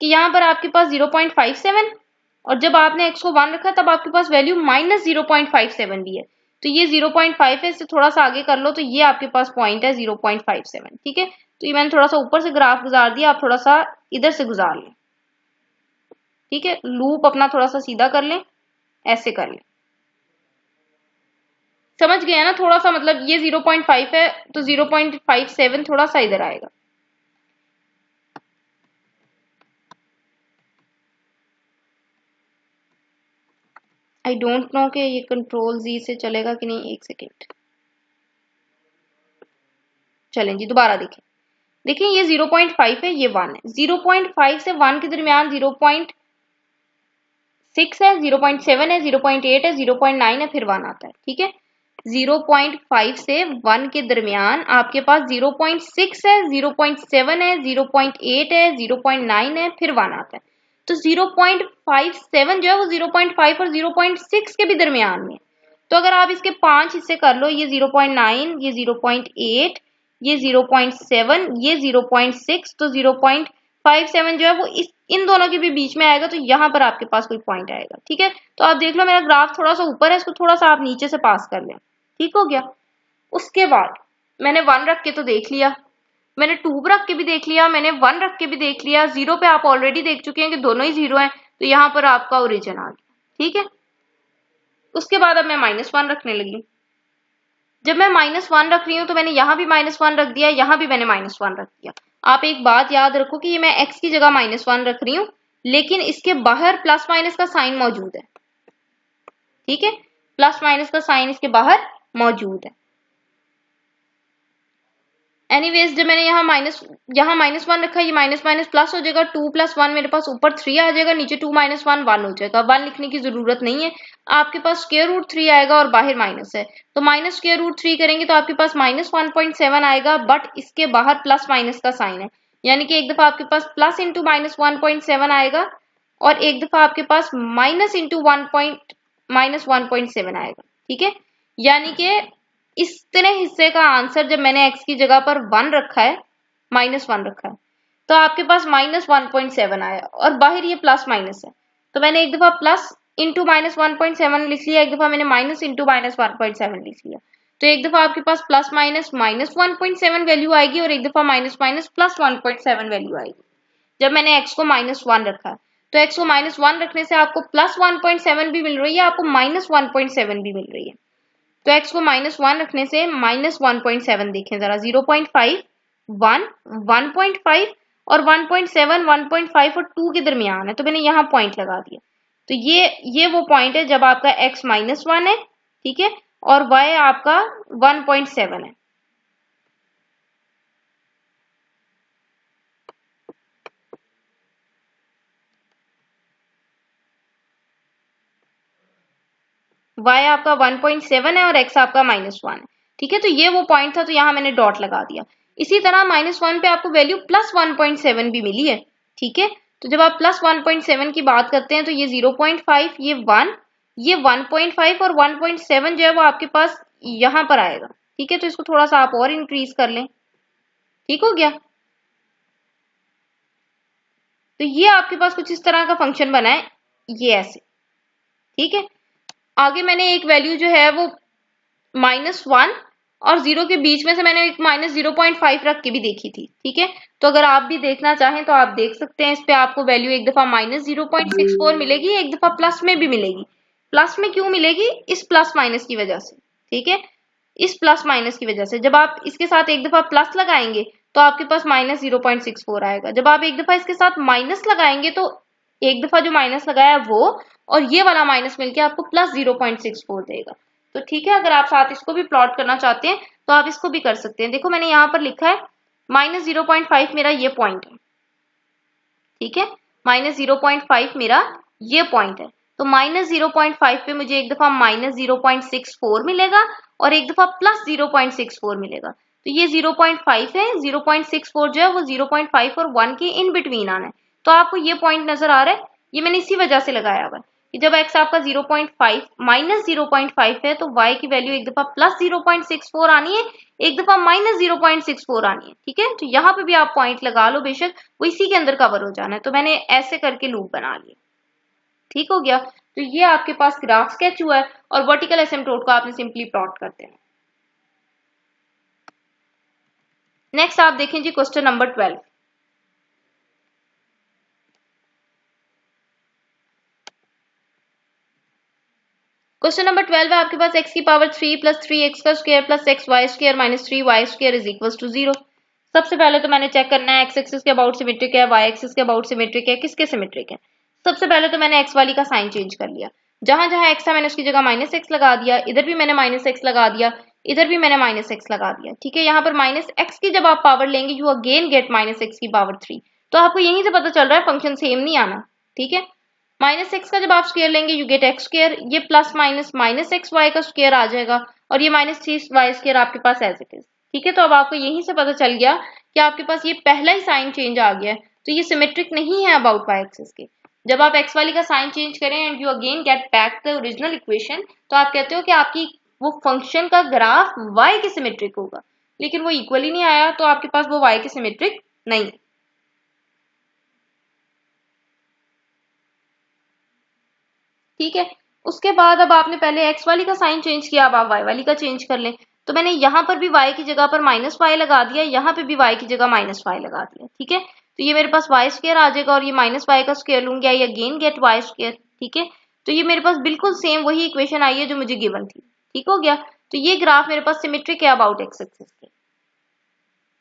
कि यहाँ पर आपके पास 0.57, और जब आपने x को 1 रखा है तब आपके पास वैल्यू -0.57 भी है। तो ये 0.5 है, इससे थोड़ा सा आगे कर लो, तो ये आपके पास पॉइंट है 0.57। ठीक है, तो ये मैंने थोड़ा सा ऊपर से ग्राफ गुजार दिया, आप थोड़ा सा इधर से गुजार लें। ठीक है, लूप अपना थोड़ा सा सीधा कर लें, ऐसे कर लें। समझ गया ना, थोड़ा सा मतलब ये 0.5 है तो 0.57 थोड़ा सा इधर आएगा। आई डोंट नो कि ये कंट्रोल-Z से चलेगा कि नहीं, एक सेकेंड। चलें जी, दोबारा देखें। देखिए ये 0.5 है, ये 1 है, 0.5 से 1 के दरमियान 0.6 है, 0.7 है, 0.8 है, 0.9 है, फिर 1 आता है। ठीक है, 0.5 से 1 के दरमियान आपके पास 0.6 है, 0.7 है, 0.8 है, 0.9 है, फिर 1 आता है। तो 0.57 जो है वो 0.5 और 0.6 के भी दरमियान में। तो अगर आप इसके 5 हिस्से कर लो, ये 0.9, ये 0.8, ये 0.7, ये 0.6, तो 0.57 जो है वो इन दोनों के भी बीच में आएगा, तो यहाँ पर आपके पास कोई पॉइंट आएगा। ठीक है, तो आप देख लो मेरा ग्राफ थोड़ा सा ऊपर है, इसको थोड़ा सा आप नीचे से पास कर लें। ठीक हो गया। उसके बाद मैंने 1 रख के तो देख लिया, मैंने 2 रख के भी देख लिया, मैंने 1 रख के भी देख लिया, 0 पे आप ऑलरेडी देख चुके हैं कि दोनों ही 0 हैं, तो यहाँ पर आपका ओरिजिन आ गया। ठीक है, उसके बाद अब मैं -1 रखने लगी। जब मैं -1 रख रही हूँ तो मैंने यहाँ भी -1 रख दिया, यहाँ भी मैंने -1 रख दिया। आप एक बात याद रखो कि ये मैं x की जगह -1 रख रही हूँ, लेकिन इसके बाहर प्लस माइनस का साइन मौजूद है। ठीक है, प्लस माइनस का साइन इसके बाहर मौजूद है। एनीवेज, जब मैंने यहाँ -1 रखा, ये माइनस माइनस प्लस हो जाएगा, 2 + 1 मेरे पास ऊपर 3 आ जाएगा, नीचे 2 - 1 1 हो जाएगा। 1 लिखने की जरूरत नहीं है, आपके पास √3 आएगा और बाहर माइनस है, तो -√3 करेंगे तो आपके पास -1.7 आएगा, बट इसके बाहर प्लस माइनस का साइन है, यानी कि एक दफा आपके पास प्लस इंटू -1.7 आएगा और एक दफा आपके पास माइनस इंटू -1.7 आएगा। ठीक है, यानी कि इस तरह हिस्से का आंसर जब मैंने x की जगह पर 1 रखा है, -1 रखा है, तो आपके पास -1.7 आया और बाहर ये प्लस माइनस है, तो मैंने एक दफा प्लस इंटू -1.7 लिख लिया, एक दफा मैंने माइनस इंटू -1.7 लिख लिया। तो एक दफा आपके पास प्लस माइनस -1.7 वैल्यू आएगी और एक दफा माइनस माइनस प्लस 1.7 वैल्यू आएगी। जब मैंने x को -1 रखा, तो x को -1 रखने से आपको प्लस 1.7 भी मिल रही है, आपको -1.7 भी मिल रही है। तो x को -1 रखने से -1.7 देखें जरा, 0.5, 1, 1.5 और 1.7, 1.5 और 2 के दरमियान है, तो मैंने यहाँ पॉइंट लगा दिया। तो ये वो पॉइंट है जब आपका x -1 है, ठीक है, और y आपका 1.7 है। y आपका 1.7 है और x आपका -1 है, ठीक है। तो ये वो पॉइंट था, तो यहां मैंने डॉट लगा दिया। इसी तरह -1 पे आपको वैल्यू +1.7 भी मिली है, ठीक है। तो जब आप +1.7 की बात करते हैं तो ये 0.5, ये 1, ये 1.5 और 1.7 जो है वो आपके पास यहां पर आएगा, ठीक है। तो इसको थोड़ा सा आप और इंक्रीज कर लें, ठीक हो गया। तो ये आपके पास कुछ इस तरह का फंक्शन बना है, ये ऐसे, ठीक है। आगे मैंने एक वैल्यू जो है वो -1 और 0 के बीच में से मैंने एक -0.5 रख के भी देखी थी, ठीक है। तो अगर आप भी देखना चाहें तो आप देख सकते हैं। इस पे आपको वैल्यू एक दफा -0.64 मिलेगी, एक दफा प्लस में भी मिलेगी। प्लस में क्यों मिलेगी? इस प्लस माइनस की वजह से, ठीक है, इस प्लस माइनस की वजह से। जब आप इसके साथ एक दफा प्लस लगाएंगे तो आपके पास -0.64 आएगा। जब आप एक दफा इसके साथ माइनस लगाएंगे तो एक दफा जो माइनस लगाया वो और ये वाला माइनस मिलके आपको +0.64 देगा। तो ठीक है, अगर आप साथ इसको भी प्लॉट करना चाहते हैं तो आप इसको भी कर सकते हैं। देखो मैंने यहाँ पर लिखा है -0.5 मेरा ये पॉइंट है, ठीक है, -0.5 मेरा ये पॉइंट है। तो -0.5 पे मुझे एक दफा -0.64 मिलेगा और एक दफा +0.64 मिलेगा। तो ये 0.5 है, 0.64 जो है वो 0.5 और 1 के इन बिटवीन आना है। तो आपको ये पॉइंट नजर आ रहा है, ये मैंने इसी वजह से लगाया हुआ है कि जब x आपका 0.5 -0.5 है तो y की वैल्यू एक दफा +0.64 आनी है, एक दफा -0.64 आनी है, ठीक है। तो यहाँ पे भी आप पॉइंट लगा लो, बेशक वो इसी के अंदर कवर हो जाना है। तो मैंने ऐसे करके लूप बना लिया, ठीक हो गया। तो ये आपके पास ग्राफ स्केच हुआ है और वर्टिकल एसिम्पटोट को आपने सिंपली प्लॉट कर देना। नेक्स्ट आप देखें जी क्वेश्चन नंबर 12। क्वेश्चन नंबर 12 है आपके पास x की पावर 3 + 3x का स्क्वायर + xy² - 3y² = 0। सबसे पहले तो मैंने चेक करना है x एक्सिस के अबाउट सिमेट्रिक है, y एक्सिस के अबाउट सिमेट्रिक है, किसके सिमेट्रिक है। सबसे पहले तो मैंने x वाली का साइन चेंज कर लिया। जहां जहां x था मैंने उसकी जगह -x लगा दिया, इधर भी मैंने -x लगा दिया, इधर भी मैंने -x लगा दिया, ठीक है। यहाँ पर -x की जब आप पावर लेंगे यू अगेन गेट -x की पावर 3। तो आपको यहीं से पता चल रहा है फंक्शन सेम नहीं आना, ठीक है। -x का जब आप स्क्वायर लेंगे यू गेट x², ये प्लस माइनस -xy का स्क्वायर आ जाएगा और ये -3y² आपके पास एज इट इज, ठीक है। तो अब आपको यहीं से पता चल गया कि आपके पास ये पहला ही साइन चेंज आ गया है, तो ये सिमेट्रिक नहीं है अबाउट y एक्सिस के। जब आप x वाली का साइन चेंज करें and you again get back the original equation, तो आप कहते हो कि आपकी वो फंक्शन का ग्राफ y के सिमेट्रिक होगा, लेकिन वो इक्वली नहीं आया, तो आपके पास वो y के सिमेट्रिक नहीं है, ठीक है। उसके बाद अब आपने पहले x वाली का साइन चेंज किया, अब आप y वाली का चेंज कर लें। तो मैंने यहाँ पर भी y की जगह पर -y लगा दिया, यहाँ पे भी y की जगह -y लगा दिया, ठीक है। तो ये मेरे पास y² आ जाएगा और ये -y का स्क्वायर लूंगी, आई अगेन गेट y², ठीक है। तो ये मेरे पास बिल्कुल सेम वही इक्वेशन आई है जो मुझे गिवन थी, ठीक हो गया। तो ये ग्राफ मेरे पास सिमेट्रिक है अबाउट x एक्सिस के।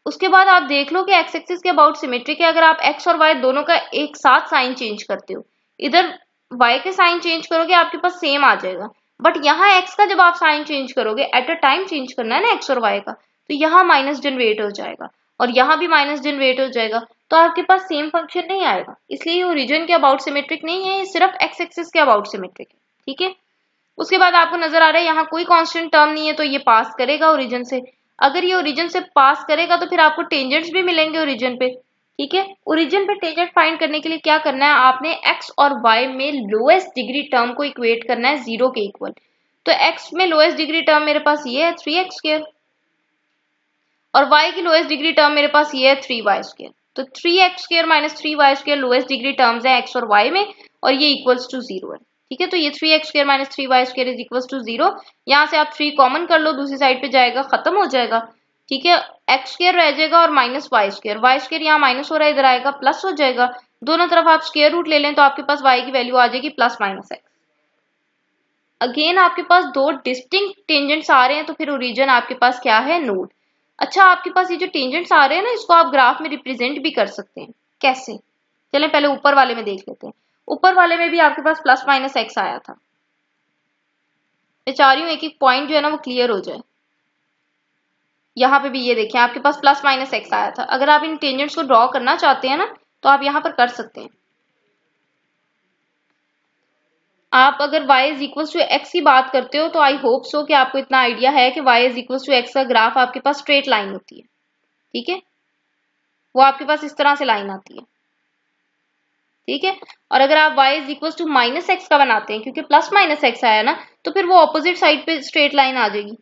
उसके बाद आप देख लो कि x एक्सिस के अबाउट सिमेट्रिक है अगर आप x और y दोनों का एक साथ साइन चेंज करते हो। इधर y के साइन चेंज करोगे आपके पास सेम आ जाएगा, बट यहाँ x का जब आप साइन चेंज करोगे एट अ टाइम चेंज करना है ना x और y का, तो यहाँ माइनस जनरेट हो जाएगा और यहाँ भी माइनस जनरेट हो जाएगा, तो आपके पास सेम फंक्शन नहीं आएगा। इसलिए ओरिजिन के अबाउट सिमेट्रिक नहीं है, ये सिर्फ x एक्सिस के अबाउट सिमेट्रिक है, ठीक है। उसके बाद आपको नजर आ रहा है यहाँ कोई कांस्टेंट टर्म नहीं है, तो ये पास करेगा ओरिजिन से। अगर ये ओरिजिन से पास करेगा तो फिर आपको टेंजेंट्स भी मिलेंगे ओरिजिन पे, ठीक है। ओरिजिन पे टेंजेंट फाइंड करने के लिए क्या करना है, आपने x और y में लोएस्ट डिग्री टर्म को इक्वेट करना है 0 के इक्वल। तो x में लोएस्ट डिग्री टर्म मेरे पास ये है 3x² और y की लोएस्ट डिग्री टर्म मेरे पास ये है 3y²। तो 3x² - 3y² lowest degree terms है x और y में और ये इक्वल्स टू 0 है, ठीक है। तो ये 3x² - 3y² is equals to 0। यहाँ से आप 3 कॉमन कर लो, दूसरी साइड पे जाएगा, खत्म हो जाएगा, ठीक है। x² रह जाएगा और -y², y² यहाँ माइनस हो रहा है, इधर आएगा प्लस हो जाएगा। दोनों तरफ आप स्क्वायर रूट ले लें तो आपके पास y की वैल्यू आ जाएगी +-x। अगेन आपके पास दो डिस्टिंक्ट टेंजेंट्स आ रहे हैं, तो फिर ओरिजिन आपके पास क्या है, नोड। अच्छा, आपके पास ये जो टेंजेंट्स आ रहे हैं ना, इसको आप ग्राफ में रिप्रेजेंट भी कर सकते हैं। कैसे? चलें पहले ऊपर वाले में देख लेते हैं। ऊपर वाले में भी आपके पास प्लस माइनस एक्स आया था। मैं चाह रही हूँ एक एक पॉइंट जो है ना वो क्लियर हो जाए। यहाँ पे भी ये देखिए आपके पास प्लस माइनस एक्स आया था। अगर आप इन टेंजेंट्स को ड्रॉ करना चाहते हैं ना तो आप यहाँ पर कर सकते हैं। आप अगर y is equal to x की बात करते हो तो आई होप सो कि आपको इतना आइडिया है कि y is equal to x का ग्राफ आपके पास स्ट्रेट लाइन होती है। ठीक है, वो आपके पास इस तरह से लाइन आती है। ठीक है, और अगर आप y is equal to minus x का बनाते हैं, क्योंकि प्लस माइनस एक्स आया ना, तो फिर वो ऑपोजिट साइड पे स्ट्रेट लाइन आ जाएगी।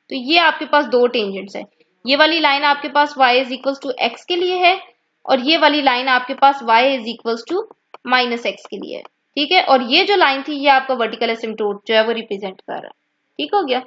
तो ये आपके पास दो टेंजेंट्स है। ये वाली लाइन आपके पास y is equal to x के लिए है और ये वाली लाइन आपके पास y is equal to minus x के लिए है। ठीक है, और ये जो लाइन थी ये आपका वर्टिकल एसिम्प्टोट जो है वो रिप्रेजेंट कर रहा है। ठीक हो गया।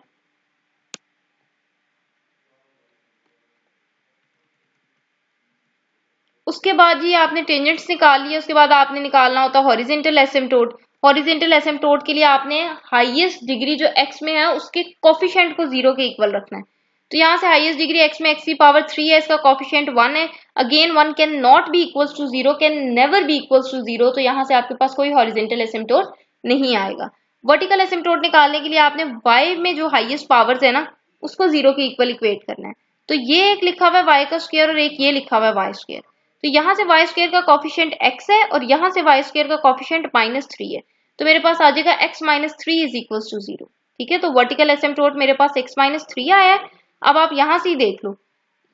उसके बाद ये आपने टेंजेंट्स निकाल लिया। उसके बाद आपने निकालना होता है हॉरिजेंटल एसिम्प्टोट। हॉरिजेंटल एसिम्प्टोट के लिए आपने हाईएस्ट डिग्री जो एक्स में है उसके कोफिशिएंट को 0 के इक्वल रखना है। तो यहाँ से हाईएस्ट डिग्री एक्स में एक्स की पावर 3 है, इसका कोफिशिएंट 1 है। Again 1 can not be equal to 0, can never be equal to 0। तो यहाँ से आपके पास कोई हॉरिजेंटल एसिम्प्टोट नहीं आएगा। वर्टिकल एसिम्प्टोट निकालने के लिए आपने y में जो हाईएस्ट पावर्स है ना उसको 0 के इक्वल इक्वेट करना है। तो ये एक लिखा हुआ है y का स्क्वायर और एक ये लिखा हुआ है y स्क्वायर। तो यहाँ से वाई स्क्वायर का कॉफिशिएंट x है और यहाँ से वाई स्क्वायर का कॉफिशिएंट -3 है। तो मेरे पास आ जाएगा x - 3 इज इक्वल टू 0। ठीक है, तो वर्टिकल एसिम्प्टोट मेरे पास x - 3 आया है। अब आप यहाँ से ही देख लो,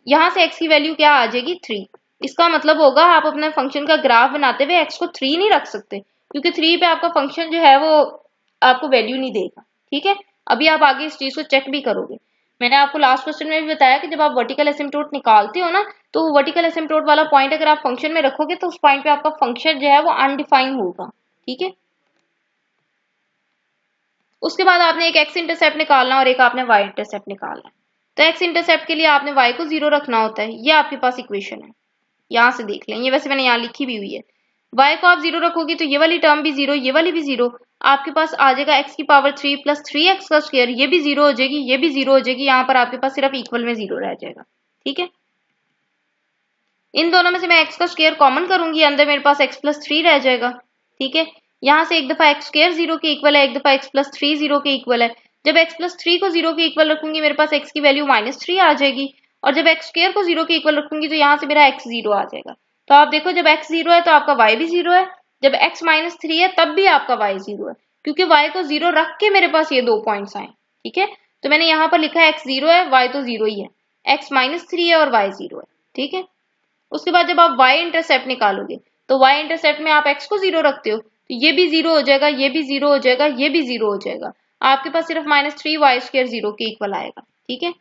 यहाँ से x की वैल्यू क्या आ जाएगी 3। इसका मतलब होगा आप अपने फंक्शन का ग्राफ बनाते हुए x को 3 नहीं रख सकते, क्योंकि 3 पे आपका फंक्शन जो है वो आपको वैल्यू नहीं देगा। ठीक है, अभी आप आगे इस चीज को चेक भी करोगे। मैंने आपको लास्ट क्वेश्चन में भी बताया कि जब आप वर्टिकल एसिम्प्टोट निकालते हो ना तो वर्टिकल एसिम्प्टोट वाला पॉइंट अगर आप फंक्शन में रखोगे तो उस पॉइंट पे आपका फंक्शन जो है वो अनडिफाइन होगा। ठीक है, उसके बाद आपने एक एक्स इंटरसेप्ट निकालना और एक आपने वाई इंटरसेप्ट निकालना है। तो एक्स इंटरसेप्ट के लिए आपने वाई को 0 रखना होता है। ये आपके पास इक्वेशन है, यहाँ से देख लें, ये वैसे मैंने यहाँ लिखी भी हुई है। y को आप 0 रखोगे तो ये वाली टर्म भी 0, ये वाली भी 0। आपके पास आ जाएगा x की पावर 3 प्लस 3x का स्क्वायर, ये भी 0 हो जाएगी, ये भी 0 हो जाएगी। यहाँ पर आपके पास सिर्फ इक्वल में 0 रह जाएगा। ठीक है, इन दोनों में से मैं x का स्क्वायर कॉमन करूंगी, अंदर मेरे पास x प्लस 3 रह जाएगा। ठीक है, यहाँ से एक दफा x स्क्वायर 0 के इक्वल है, एक दफा x प्लस 3 0 के इक्वल है। जब x प्लस 3 को 0 के इक्वल रखूंगी मेरे पास x की वैल्यू -3 आ जाएगी, और जब x स्क्वायर को 0 के इक्वल रखूंगी तो यहाँ से मेरा x 0 आ जाएगा। तो आप देखो जब x 0 है तो आपका y भी 0 है, जब x -3 है तब भी आपका y 0 है, क्योंकि y को 0 रख के मेरे पास ये दो पॉइंट्स आए। ठीक है, तो मैंने यहाँ पर लिखा है x 0 है, y तो 0 ही है, x -3 है और y 0 है। ठीक है, उसके बाद जब आप y इंटरसेप्ट निकालोगे तो y इंटरसेप्ट में आप x को 0 रखते हो तो ये भी 0 हो जाएगा, ये भी 0 हो जाएगा, ये भी 0 हो जाएगा। आपके पास सिर्फ -3 y स्क्वायर 0 के इक्वल आएगा। ठीक है,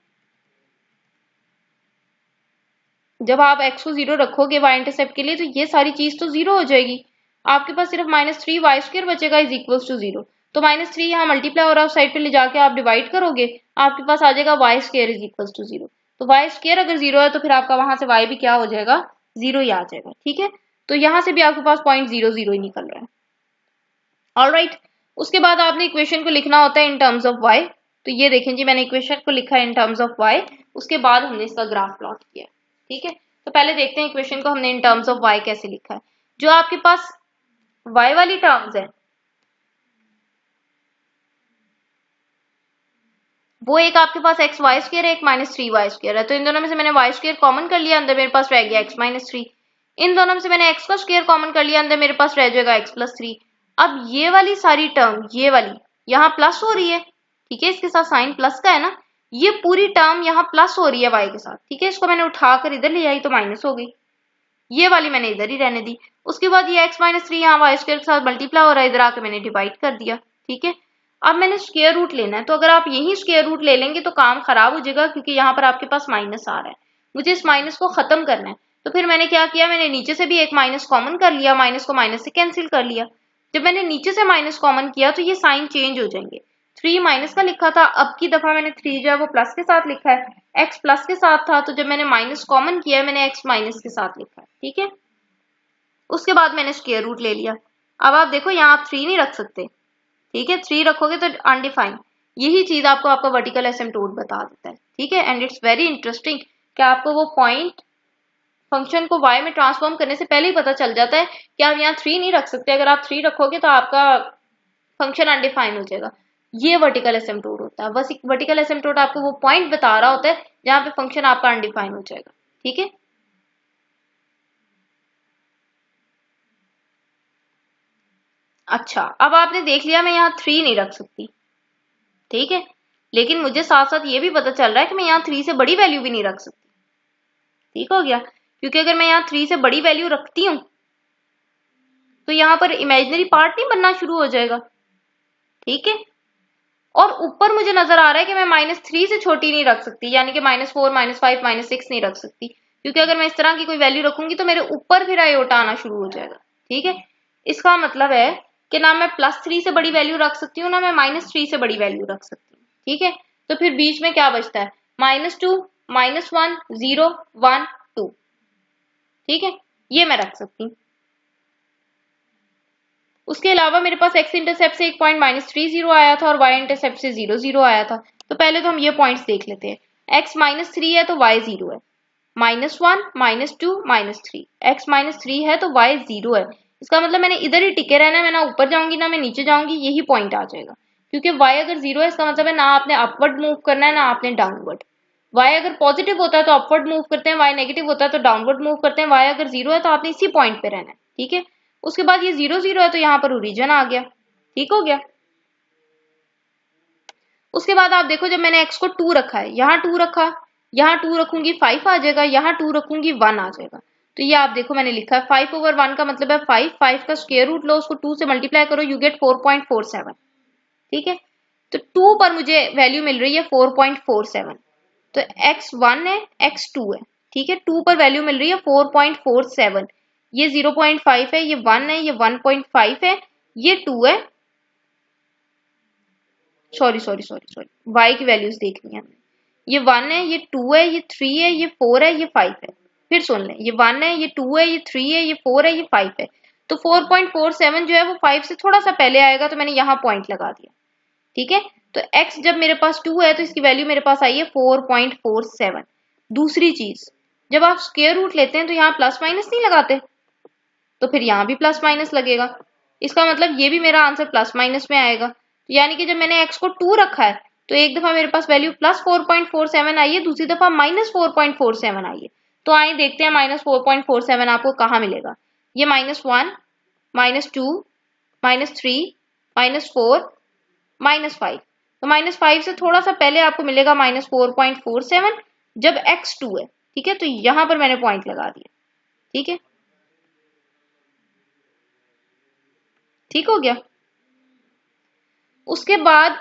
जब आप x को 0 रखोगे y इंटरसेप्ट के लिए तो ये सारी चीज तो 0 हो जाएगी। आपके पास सिर्फ -3 y स्क्वायर बचेगा इज इक्वल टू 0। तो -3 यहाँ मल्टीप्लाई हो रहा है, उस साइड पे ले जाके आप डिवाइड करोगे, आपके पास आ जाएगा y square is equal to 0। तो y स्क्वायर अगर 0 है तो फिर आपका वहां से y भी क्या हो जाएगा, 0 ही आ जाएगा। ठीक है, तो यहाँ से भी आपके पास पॉइंट 0 0 ही निकल रहा है। ऑलराइट, उसके बाद आपने इक्वेशन को लिखना होता है इन टर्म्स ऑफ y। तो ये देखें जी, मैंने इक्वेशन को लिखा है इन टर्म्स ऑफ y, उसके बाद हमने इसका ग्राफ प्लॉट किया। ठीक है, तो पहले देखते हैं इक्वेशन को हमने इन टर्म्स ऑफ y कैसे लिखा है। जो आपके पास y वाली टर्म्स है वो एक आपके पास एक्स वाई स्क्वायर है, एक -3 y स्क्वायर है। तो इन दोनों में से मैंने y स्क्वायर कॉमन कर लिया, अंदर मेरे पास रह गया x -3। इन दोनों में से मैंने x का स्क्वायर कॉमन कर लिया, अंदर मेरे पास रह जाएगा x प्लस 3। अब ये वाली सारी टर्म, ये वाली यहाँ प्लस हो रही है। ठीक है, इसके साथ साइन प्लस का है ना, ये पूरी टर्म यहाँ प्लस हो रही है y के साथ। ठीक है, इसको मैंने उठाकर इधर ले आई तो माइनस हो गई, ये वाली मैंने इधर ही रहने दी। उसके बाद ये x -3 यहाँ y स्क्वायर के साथ मल्टीप्लाई हो रहा है, इधर आके मैंने डिवाइड कर दिया। ठीक है, अब मैंने स्क्वायर रूट लेना है, तो अगर आप यही स्क्वायर रूट ले लेंगे तो काम खराब हो जाएगा, क्योंकि यहाँ पर आपके पास माइनस आ रहा है, मुझे इस माइनस को खत्म करना है। तो फिर मैंने क्या किया, मैंने नीचे से भी एक माइनस कॉमन कर लिया, माइनस को माइनस से कैंसिल कर लिया। जब मैंने नीचे से माइनस कॉमन किया तो ये साइन चेंज हो जाएंगे। 3 माइनस का लिखा था, अब की दफा मैंने 3 जो है वो प्लस के साथ लिखा है, x प्लस के साथ था, तो जब मैंने माइनस कॉमन किया मैंने x माइनस के साथ लिखा है। ठीक है, उसके बाद मैंने स्क्वायर रूट ले लिया। अब आप देखो यहाँ आप 3 नहीं रख सकते। ठीक है, 3 रखोगे तो अनडिफाइंड, यही चीज आपको आपका वर्टिकल एसिम्प्टोट बता देता है। ठीक है, एंड इट्स वेरी इंटरेस्टिंग कि आपको वो पॉइंट फंक्शन को y में ट्रांसफॉर्म करने से पहले ही पता चल जाता है कि आप यहाँ 3 नहीं रख सकते। अगर आप 3 रखोगे तो आपका फंक्शन अनडिफाइन हो जाएगा। ये वर्टिकल एसिम्प्टोट होता है। बस वर्टिकल एसिम्प्टोट आपको वो पॉइंट बता रहा होता है जहां पे फंक्शन आपका अनडिफाइन हो जाएगा। ठीक है, अच्छा अब आपने देख लिया मैं यहाँ 3 नहीं रख सकती। ठीक है, लेकिन मुझे साथ साथ ये भी पता चल रहा है कि मैं यहाँ 3 से बड़ी वैल्यू भी नहीं रख सकती। ठीक हो गया, क्योंकि अगर मैं यहाँ 3 से बड़ी वैल्यू रखती हूँ तो यहाँ पर इमेजिनरी पार्ट नहीं बनना शुरू हो जाएगा। ठीक है, और ऊपर मुझे नजर आ रहा है कि मैं -3 से छोटी नहीं रख सकती, यानी कि -4, -5, -6 नहीं रख सकती, क्योंकि अगर मैं इस तरह की कोई वैल्यू रखूंगी तो मेरे ऊपर फिर आयोटा आना शुरू हो जाएगा। ठीक है, इसका मतलब है कि ना मैं +3 से बड़ी वैल्यू रख सकती हूँ ना मैं -3 से बड़ी वैल्यू रख सकती हूँ। ठीक है, तो फिर बीच में क्या बचता है, -2, -1, 0, 1, 2। ठीक है, ये मैं रख सकती हूँ। उसके अलावा मेरे पास x इंटरसेप्ट से एक पॉइंट -30 आया था और y इंटरसेप्ट से 0, 0 आया था। तो पहले तो हम ये पॉइंट्स देख लेते हैं। x -3 है तो y 0 है, -1, -2, -3। x -3 है तो y 0 है। इसका मतलब मैंने इधर ही टिके रहना है, मैं ना ऊपर जाऊंगी ना मैं नीचे जाऊंगी, यही पॉइंट आ जाएगा। क्योंकि y अगर 0 है इसका मतलब है ना आपने अपवर्ड मूव करना है ना आपने डाउनवर्ड। y अगर पॉजिटिव होता है तो अपवर्ड मूव करते हैं, y नेगेटिव होता है तो डाउनवर्ड मूव करते हैं, y अगर 0 है तो आपने इसी पॉइंट पे रहना है। ठीक है, उसके बाद ये 0, 0 है तो यहाँ पर ओरिजिन आ गया। ठीक हो गया, उसके बाद आप देखो जब मैंने x को 2 रखा है, यहाँ 2 रखा, यहाँ 2 रखूंगी 5 आ जाएगा, यहाँ 2 रखूंगी 1 आ जाएगा। तो ये आप देखो मैंने लिखा है 5/1 का मतलब है 5 का स्क्वायर रूट लो, उसको 2 से मल्टीप्लाई करो, यू गेट 4.47। ठीक है, तो 2 पर मुझे वैल्यू मिल रही है 4.47। तो x1 है, x2 है। ठीक है, 2 पर वैल्यू मिल रही है 4.47। ये 0.5 है, ये 1 है, ये 1.5 है, ये 2 है। सॉरी y की वैल्यूज देखनी है हमने। ये 1 है, ये 2 है, ये 3 है, ये 4 है, ये 5 है। फिर सुन लें, ये 1 है, ये 2 है, ये 3 है, ये 4 है, ये 5 है। तो 4.47 जो है वो 5 से थोड़ा सा पहले आएगा, तो मैंने यहाँ पॉइंट लगा दिया। ठीक है, तो x जब मेरे पास 2 है तो इसकी वैल्यू मेरे पास आई है 4.47। दूसरी चीज, जब आप स्क्वायर रूट लेते हैं तो यहाँ प्लस माइनस नहीं लगाते, तो फिर यहाँ भी प्लस माइनस लगेगा। इसका मतलब ये भी मेरा आंसर प्लस माइनस में आएगा। तो यानी कि जब मैंने x को 2 रखा है तो एक दफा मेरे पास वैल्यू +4.47 आई है, दूसरी दफा -4.47 आई है। तो आइए देखते हैं -4.47 आपको कहाँ मिलेगा। ये -1, -2, -3, -4, -5। तो -5 से थोड़ा सा पहले आपको मिलेगा -4.47 जब x2 है। ठीक है, तो यहां पर मैंने पॉइंट लगा दिया। ठीक है, ठीक हो गया। उसके बाद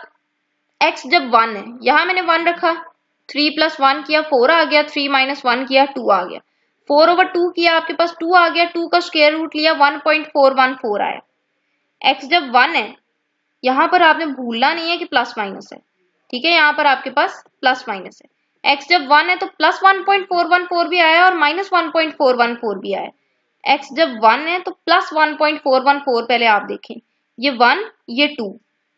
x जब 1 है, यहां मैंने 1 रखा, 3 + 1 किया 4 आ गया, 3 - 1 किया 2 आ गया, 4/2 किया आपके पास 2 आ गया, 2 का स्क्वायर रूट लिया 1.414 आया। x जब 1 है, यहां पर आपने भूलना नहीं है कि प्लस माइनस है। ठीक है, यहाँ पर आपके पास प्लस माइनस है। x जब 1 है तो +1.414 भी आया और -1.414 भी आया। x जब 1 है तो +1.414 पहले आप देखें, ये 1 ये 2।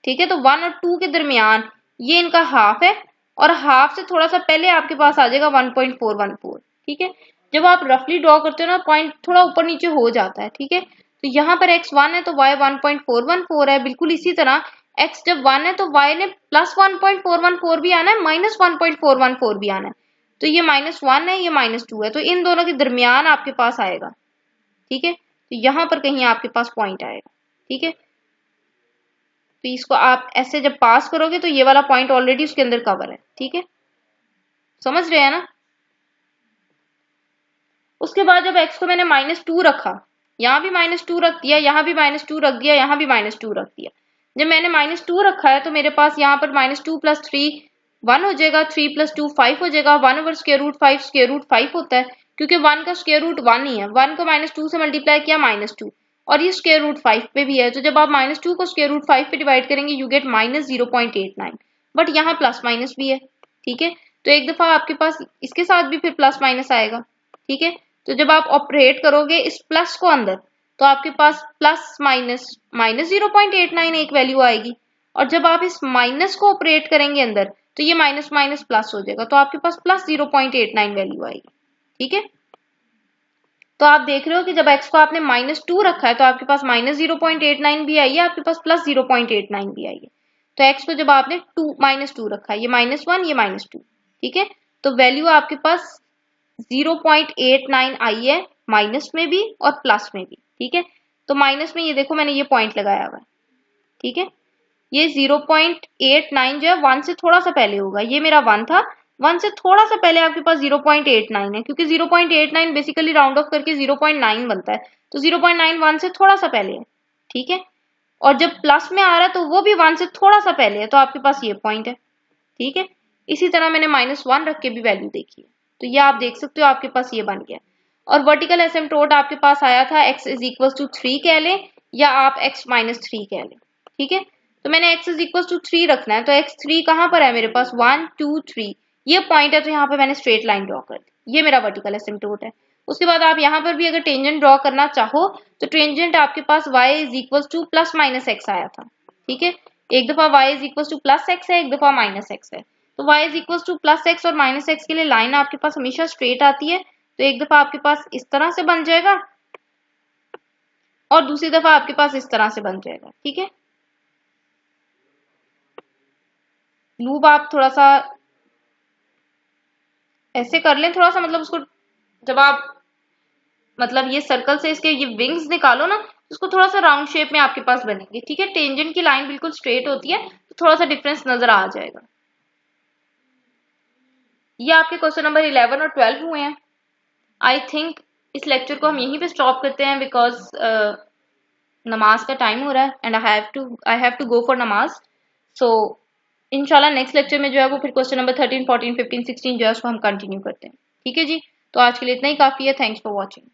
ठीक है, तो 1 और 2 के दरमियान ये इनका हाफ है और हाफ से थोड़ा सा पहले आपके पास आ जाएगा 1.414। ठीक है, जब आप रफली ड्रॉ करते हो ना पॉइंट थोड़ा ऊपर नीचे हो जाता है। ठीक है, तो यहाँ पर x 1 है तो y 1.414 है। बिल्कुल इसी तरह x जब 1 है तो y ने +1.414 भी आना है, -1.414 भी आना है। तो ये -1 है, ये -2 है, तो इन दोनों के दरमियान आपके पास आएगा। ठीक है, तो यहाँ पर कहीं आपके पास पॉइंट आएगा। ठीक है, तो इसको आप ऐसे जब पास करोगे तो ये वाला पॉइंट ऑलरेडी उसके अंदर कवर है। ठीक है, समझ रहे हैं ना। उसके बाद जब x को मैंने -2 रखा, यहाँ भी -2 रख दिया, यहाँ भी -2 रख दिया, यहाँ भी -2 रख दिया। जब मैंने -2 रखा है तो मेरे पास यहाँ पर -2 + 3 1 हो जाएगा, 3 + 2 5 हो जाएगा। 1/√5 स्क्वायर रूट 5 होता है, क्योंकि 1 का स्क्वायर रूट 1 ही है। 1 को -2 से मल्टीप्लाई किया -2 और ये स्क्वायर रूट 5 पे भी है, तो जब आप -2 को स्क्वायर रूट 5 पे डिवाइड करेंगे यू गेट -0.89। बट यहाँ प्लस माइनस भी है। ठीक है, तो एक दफा आपके पास इसके साथ भी फिर प्लस माइनस आएगा। ठीक है, तो जब आप ऑपरेट करोगे इस प्लस को अंदर तो आपके पास प्लस माइनस -0.89 एक वैल्यू आएगी, और जब आप इस माइनस को ऑपरेट करेंगे अंदर तो ये माइनस माइनस प्लस हो जाएगा, तो आपके पास +0.89 वैल्यू आएगी। ठीक है, तो आप देख रहे हो कि जब x को आपने -2 रखा है तो आपके पास -0.89 भी आई है, आपके पास +0.89 भी आई है। तो x को जब आपने -2 रखा है, ये -1 ये -2, ठीक है, तो वैल्यू आपके पास 0.89 आई है, माइनस में भी और प्लस में भी, ठीक है। तो माइनस में ये देखो मैंने ये पॉइंट लगाया हुआ है, ठीक है, ये 0.89 जो है 1 से थोड़ा सा पहले होगा, ये मेरा 1 था, 1 से थोड़ा सा पहले आपके पास 0.89 है, क्योंकि 0.89 बेसिकली राउंड ऑफ करके 0.9 बनता है, तो 0.9 1 से थोड़ा सा पहले है, ठीक है। और जब प्लस में आ रहा है तो वो भी 1 से थोड़ा सा पहले है, तो आपके पास ये पॉइंट है, ठीक है। इसी तरह मैंने -1 रख के भी वैल्यू देखी है, तो ये आप देख सकते हो आपके पास ये बन गया। और वर्टिकल एसिम्प्टोट आपके पास आया था x इज इक्वल टू 3 कह लें या आप x -3 कह लें, ठीक है। तो मैंने x इज इक्वल टू 3 रखना है, तो x3 कहाँ पर है मेरे पास, 1 2 3 ये पॉइंट है, तो यहाँ पे मैंने स्ट्रेट लाइन ड्रॉ कर दी, ये मेरा वर्टिकल एसिम्प्टोट है। उसके बाद आप यहाँ पर भी अगर टेंजेंट ड्रॉ करना चाहो तो टेंजेंट आपके पास y is equal to +-x आया था, ठीक है। एक दफा y is equal to +x है, एक दफा -x है, तो y is equal to +x और -x के लिए लाइन आपके पास हमेशा स्ट्रेट आती है, तो एक दफा आपके पास इस तरह से बन जाएगा और दूसरी दफा आपके पास इस तरह से बन जाएगा, ठीक है। लूप आप थोड़ा सा ऐसे कर लें, थोड़ा सा मतलब उसको जब आप मतलब ये सर्कल से इसके ये विंग्स निकालो ना, उसको थोड़ा सा राउंड शेप में आपके पास बनेंगे, ठीक है। टेंजेंट की लाइन बिल्कुल स्ट्रेट होती है, तो थोड़ा सा डिफरेंस नजर आ जाएगा। ये आपके क्वेश्चन नंबर 11 और 12 हुए हैं। आई थिंक इस लेक्चर को हम यहीं पे स्टॉप करते हैं, बिकॉज नमाज का टाइम हो रहा है and I have to go for नमाज। सो इंशाल्लाह नेक्स्ट लेक्चर में जो है वो फिर क्वेश्चन नंबर 13, 14, 15, 16 जो है उसको हम कंटिन्यू करते हैं, ठीक है जी। तो आज के लिए इतना ही काफी है। Thanks for watching.